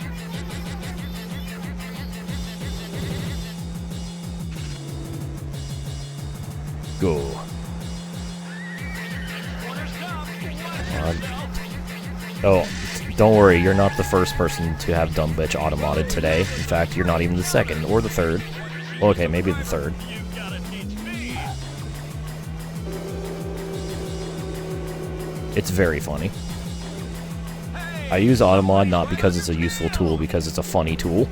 Go. Corner stop. Watch yourself. Oh, don't worry, you're not the first person to have Dumb Bitch automodded today. In fact, you're not even the second or the third. Well, okay, maybe the third. You gotta teach me. It's very funny. I use Automod not because it's a useful tool, because it's a funny tool.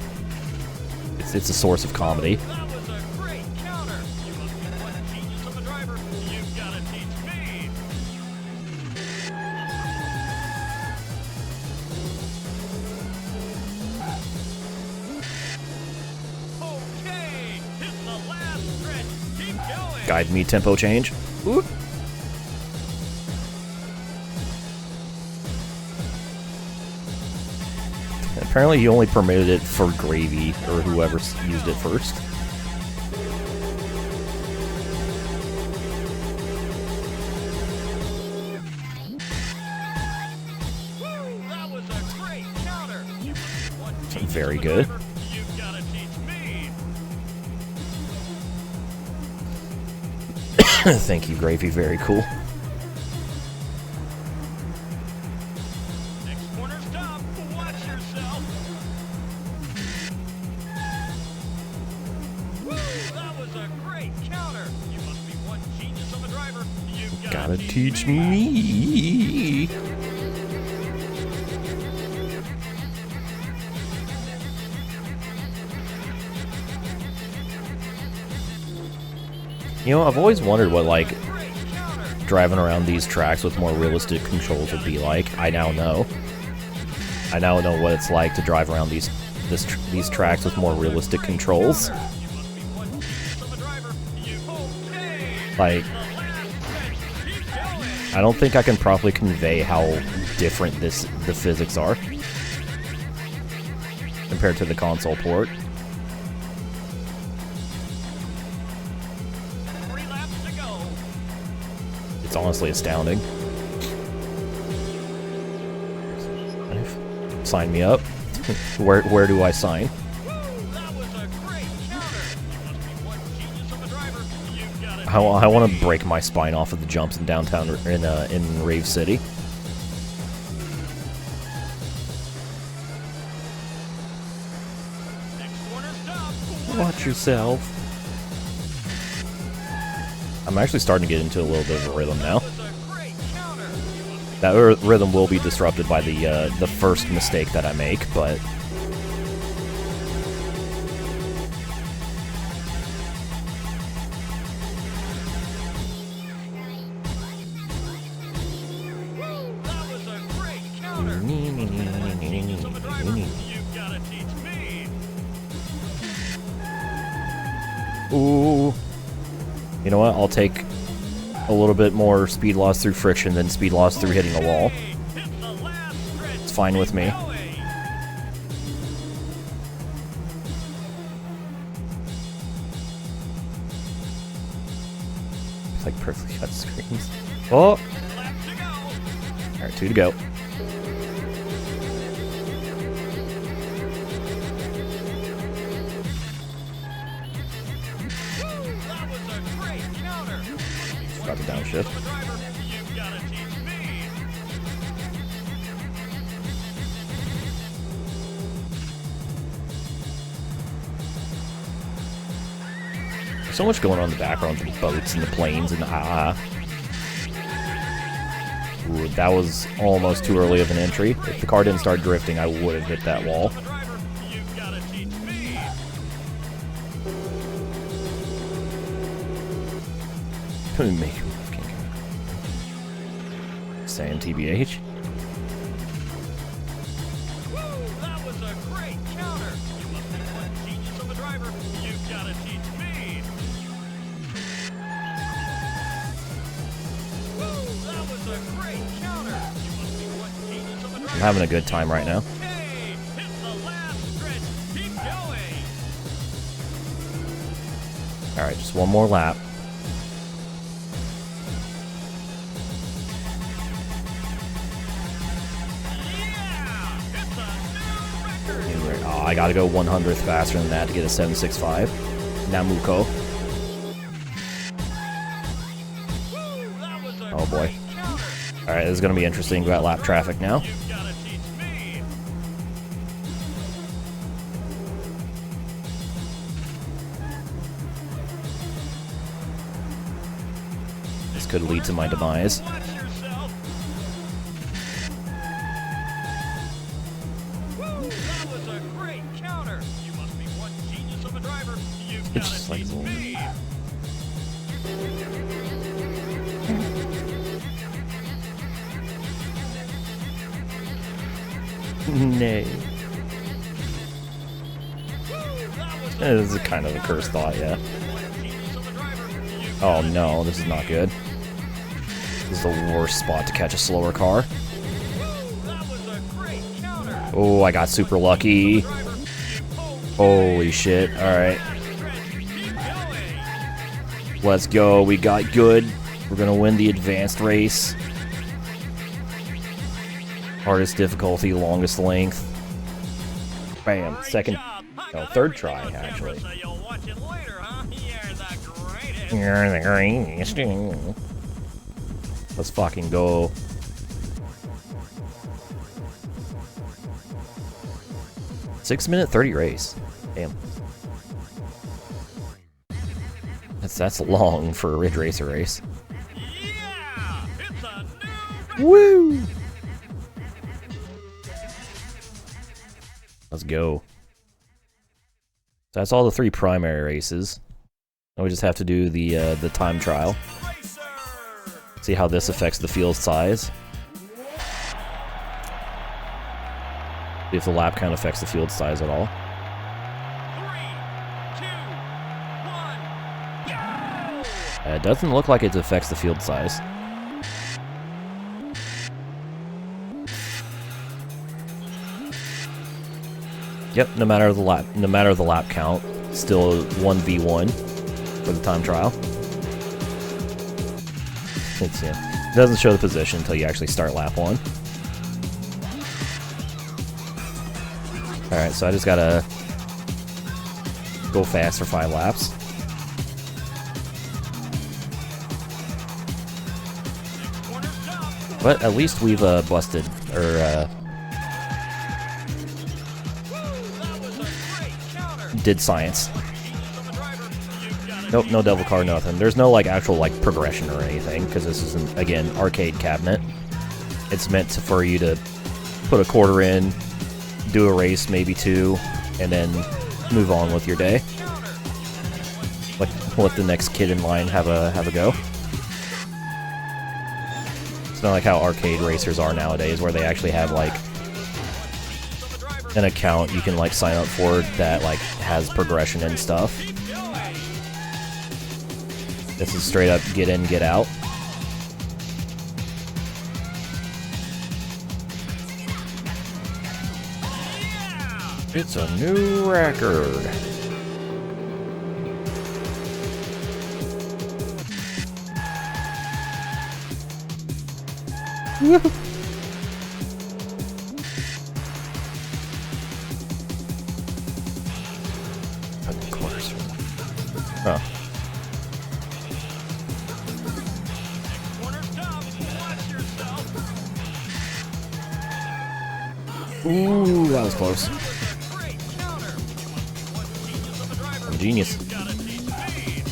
It's a source of comedy. That was a great counter. You must be one genius of a driver. You gotta teach me. Okay, hit the last stretch. Keep going. Guide me tempo change. Ooh. Apparently he only permitted it for Gravy, or whoever used it first. That was a great counter. You must be one genius Very of a good. driver. You gotta teach me. Thank you, Gravy. Very cool. Next corner stop. Watch yourself. That was a great counter. You must be one genius of a driver. You Gotta teach me. You know, I've always wondered what, like, Great counter. driving around these tracks with more realistic controls would be like. I now know. I now know what it's like to drive around these tracks with more realistic controls. You must be one genius of a driver. You okay? Like, Keep going. I don't think I can properly convey how different the physics are compared to the console port. 3 laps to go. It's honestly astounding. Sign me up. Where do I sign? That was a great counter. You must be one genius of a driver. You gotta I want to break my spine off of the jumps in downtown in Rave City. next corner stop. Watch yourself. I'm actually starting to get into a little bit of a rhythm now. That was a great counter. You must be That rhythm will be disrupted by the first mistake that I make, but counter. Genius of a driver. You've got to teach me. Ooh. You know what? I'll take a little bit more speed loss through friction than speed loss through hitting a wall. Hit the last stretch. It's fine with me. Going. It's like perfectly cut screens. Oh! Lap to go. Alright, 2 to go. That was a great counter. Got the downshift. Of a driver. You've got to teach me. There's so much going on in the background, the boats and the planes and Ooh, that was almost too early of an entry. If the car didn't start drifting, I would have hit that wall. Of a driver. You've got to teach me. Couldn't make him Sam TBH. Woo! That was a great counter. You must be one genius of a driver. You've got to teach me. Woo! That was a great counter. You must be one genius of a driver. I'm having a good time right now. Okay, hit the last stretch. Keep going. Alright, just one more lap. Yeah! It's a new record. Oh, I gotta go 100th faster than that to get a 765. Namco. Woo! That was a Oh boy. great counter. Alright, this is gonna be interesting. We got lap traffic now. You've got to teach me. This could lead to my demise. Watch yourself. Woo! That was a great counter. You must be one genius of a driver. You've got It's to just like teach a little- me. Nay. Woo! That was This is kind of a cursed thought, yeah. one genius of a driver. You've Oh no, this is not good. This is the worst spot to catch a slower car. That was a great counter. Oh, I got super lucky. Driver, you Holy shit. Alright, keep going. let's go. We got good. We're gonna win the advanced race. Hardest difficulty, longest length. Bam. Great Second. job. I No, got third everything try, on camera, actually. So you'll watch it later, huh? You're the greatest. You're the greatest. Let's fucking go. Six-minute 30 race. Damn. That's long for a Ridge Racer race. Yeah! It's a new Woo! Let's go. So that's all the 3 primary races. Now we just have to do the time trial. racer. See how this affects the field size. See if the lap count affects the field size at all. 3, 2, 1, go! It doesn't look like it affects the field size. Yep, no matter the lap count, still 1v1 for the time trial. It's it doesn't show the position until you actually start lap 1. Alright, so I just gotta go fast for 5 laps. Corner's up. But at least we've busted, or That was a great counter. did science. Genius of a driver. You've got to Nope, no devil car, nothing. There's no like actual like progression or anything, because this is an, again, arcade cabinet. It's meant for you to put a quarter in, do a race, maybe 2, and then move on with your day. Let the next kid in line have a go. It's not like how arcade racers are nowadays, where they actually have like an account you can like sign up for that like has progression and stuff. This is straight up get in, get out. It's a new record. Of course. Huh. Corner stop. Watch yourself. Ooh, that was close. Great counter. One genius of a driver. I'm a genius. Gotta teach speed.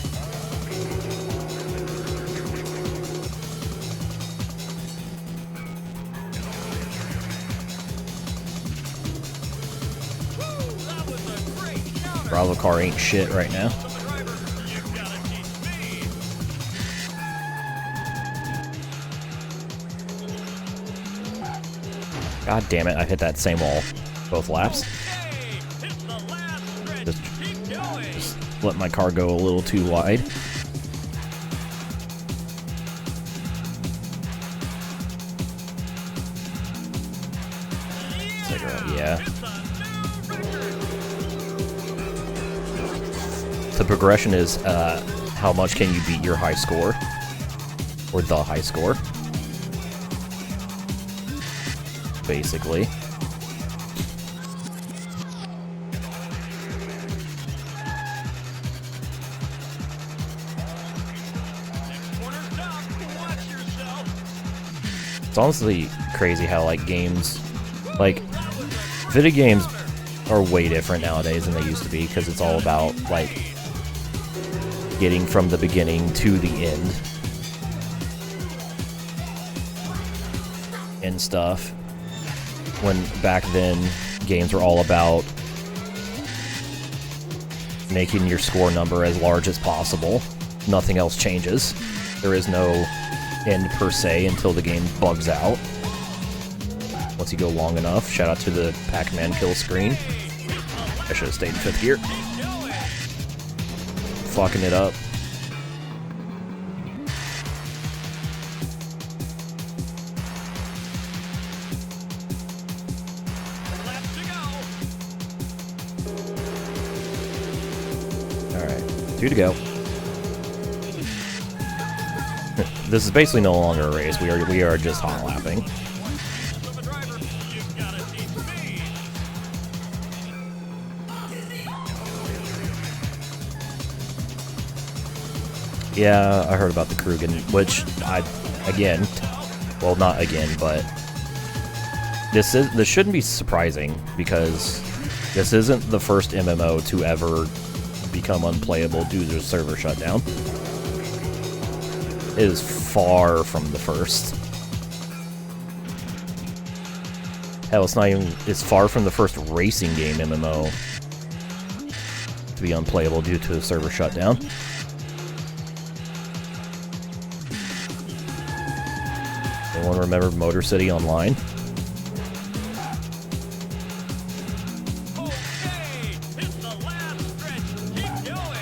Woo, that was a great counter. Bravo car ain't shit right now. Of a driver. You gotta teach speed. God damn it, I hit that same wall both laps. Okay, hit the last stretch. Just- Keep going. Just let my car go a little too wide. Cigarette, yeah. It's a new record. The progression is how much can you beat your high score? Or the high score. Basically. Corner stop. Watch yourself. It's honestly crazy how like games, like video games are way different nowadays than they used to be, because it's all about like getting from the beginning to the end and stuff. When back then games were all about making your score number as large as possible. Nothing else changes. There is no end per se until the game bugs out. Once you go long enough, shout out to the Pac-Man kill screen. I should have stayed in 5th gear. Fucking it up. Laps to go. Alright, 2 to go. This is basically no longer a race. We are just hot lapping. Of a driver. You gotta teach speed. Yeah, I heard about the Krugen, which again, well, not again, but this shouldn't be surprising, because this isn't the first MMO to ever become unplayable due to a server shutdown. It is far from the first. Hell, it's far from the first racing game MMO to be unplayable due to a server shutdown. Anyone remember Motor City Online? Okay, hit the last stretch. Keep going.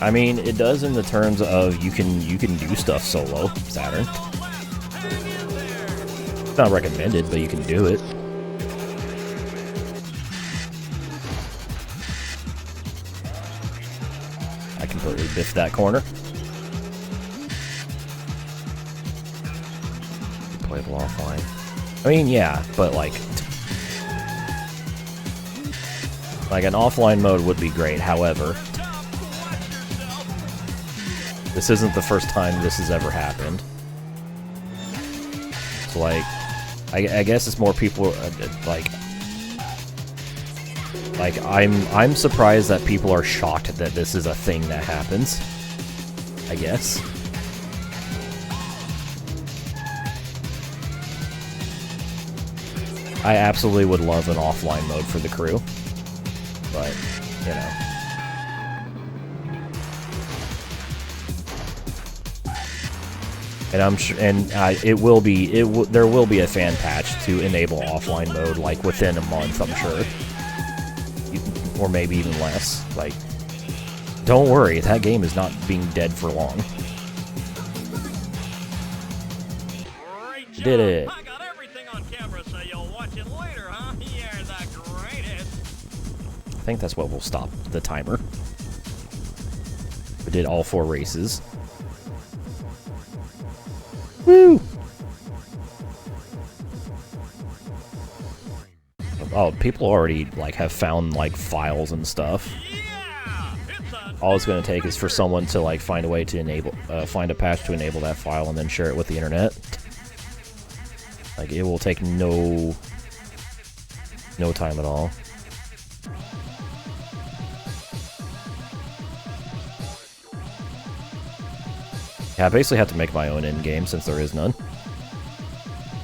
I mean, it does in the terms of you can do stuff solo, Saturn. Hang in there. It's not recommended, but you can do it. I completely biffed that corner. Playable offline. I mean, yeah, but like an offline mode would be great. However, this isn't the first time this has ever happened. So like, I guess it's more people like I'm surprised that people are shocked that this is a thing that happens. I guess. I absolutely would love an offline mode for the crew, but you know. And I'm sure, and there will be a fan patch to enable offline mode like within a month, I'm sure, or maybe even less. Like, don't worry, that game is not being dead for long. Great Did job. it. I got everything on camera, so you'll watch it later, huh? You're the greatest. I think that's what will stop the timer. We did all 4 races. Woo! Oh, people already like have found like files and stuff. Yeah! It's a All it's going to take is for someone to like find a way to enable, find a patch to enable that file and then share it with the internet. Like, it will take no time at all. Yeah, I basically have to make my own end game since there is none.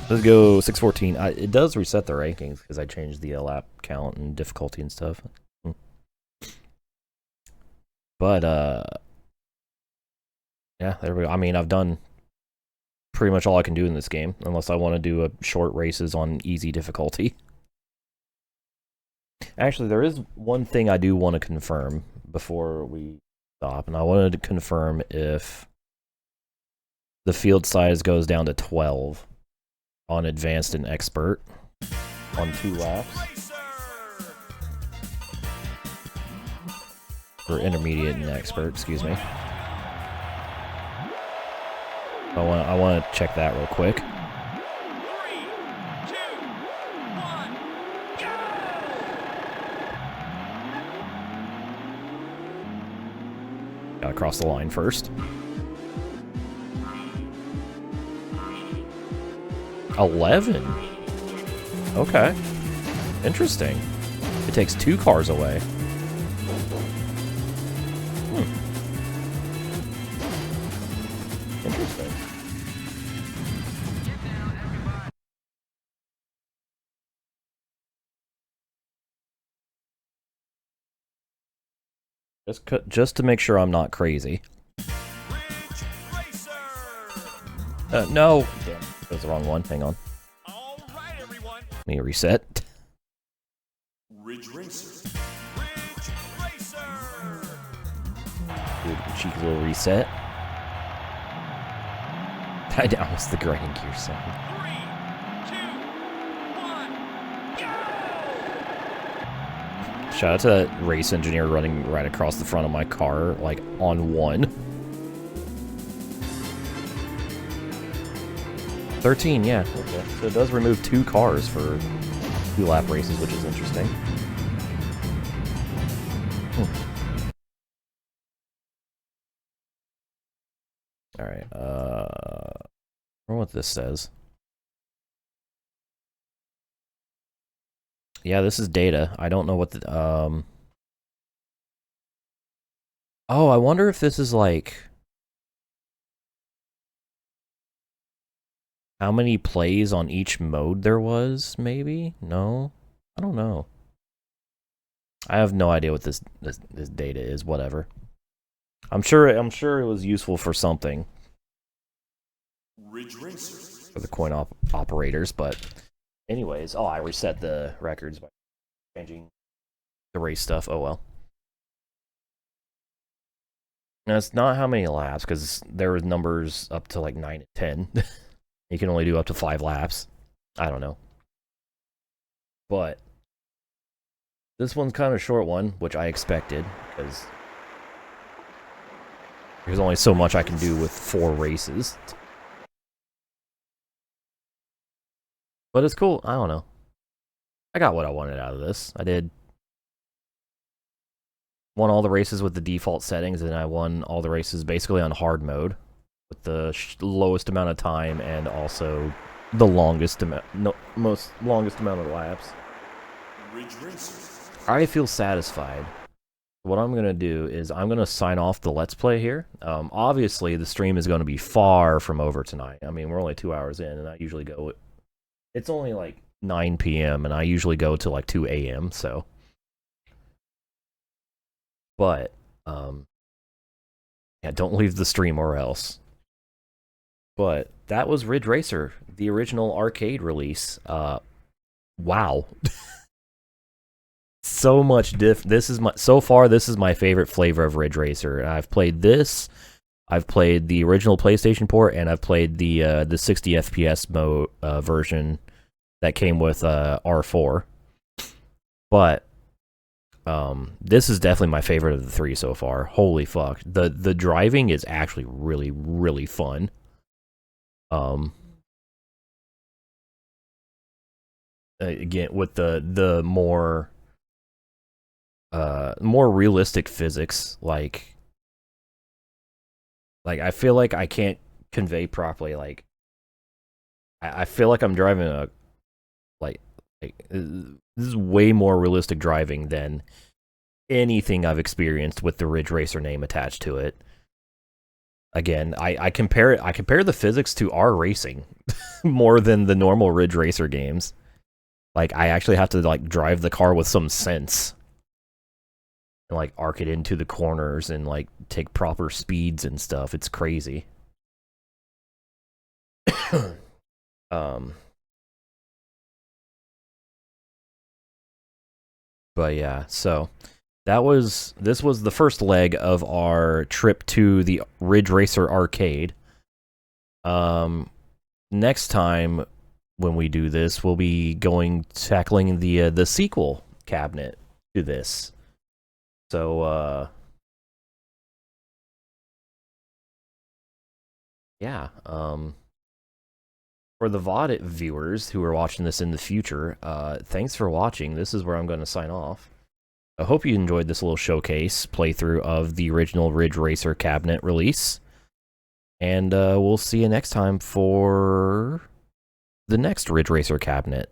Let's go 614. It does reset the rankings because I changed the lap count and difficulty and stuff. But yeah, there we go. I mean, I've done pretty much all I can do in this game, unless I want to do short races on easy difficulty. Actually, there is one thing I do want to confirm before we stop, and I wanted to confirm if the field size goes down to 12 on advanced and expert on 2 laps, racer. or intermediate and expert, excuse me. I want to check that real quick. 3, 2, 1, go! Gotta cross the line first. 11. Okay. Interesting. It takes 2 cars away. Interesting. Just to make sure I'm not crazy. Ridge Racer! No. Damn, that was the wrong one. Hang on. All right, everyone. Let me reset. Ridge Racer. Ridge Racer! Do a cheeky little reset. I almost the grinding gear sound. 3, 2, 1, go! Shout out to that race engineer running right across the front of my car, like on 1. 13, yeah. Okay. So it does remove 2 cars for 2 lap races, which is interesting. Alright, I wonder what this says. Yeah, this is data. I don't know what the, Oh, I wonder if this is like how many plays on each mode there was, maybe? No? I don't know. I have no idea what this data is, whatever. I'm sure it was useful for something Ridge Racer. for the coin operators, but anyways, I reset the records by changing the race stuff. Oh well. Now, it's not how many laps, because there was numbers up to like 9 and 10. You can only do up to 5 laps. I don't know. But this one's kind of a short one, which I expected, because there's only so much I can do with 4 races. But it's cool. I don't know. I got what I wanted out of this. I won all the races with the default settings, and I won all the races basically on hard mode with the lowest amount of time and also the longest amount of laps. Ridge Racer. I feel satisfied. What I'm going to do is I'm going to sign off the Let's Play here. Obviously, the stream is going to be far from over tonight. I mean, we're only 2 hours in, and I usually go... It's only like 9 p.m., and I usually go to like 2 a.m., so... But, yeah, don't leave the stream or else. But that was Ridge Racer, the original arcade release. Wow. So much this is my favorite flavor of Ridge Racer. I've played this, I've played the original PlayStation port, and I've played the 60 FPS mode version that came with R4. But this is definitely my favorite of the three so far. Holy fuck. The driving is actually really, really fun. Again, with the more realistic physics, like I feel like I can't convey properly, like I feel like I'm driving a like this is way more realistic driving than anything I've experienced with the Ridge Racer name attached to it. Again, I compare the physics to R Racing more than the normal Ridge Racer games. Like, I actually have to like drive the car with some sense and like arc it into the corners and like take proper speeds and stuff. It's crazy. But yeah, so this was the first leg of our trip to the Ridge Racer arcade. Next time when we do this, we'll be tackling the sequel cabinet to this. So yeah, for the VOD viewers who are watching this in the future, thanks for watching. This is where I'm going to sign off. I hope you enjoyed this little showcase playthrough of the original Ridge Racer cabinet release. And we'll see you next time for the next Ridge Racer cabinet.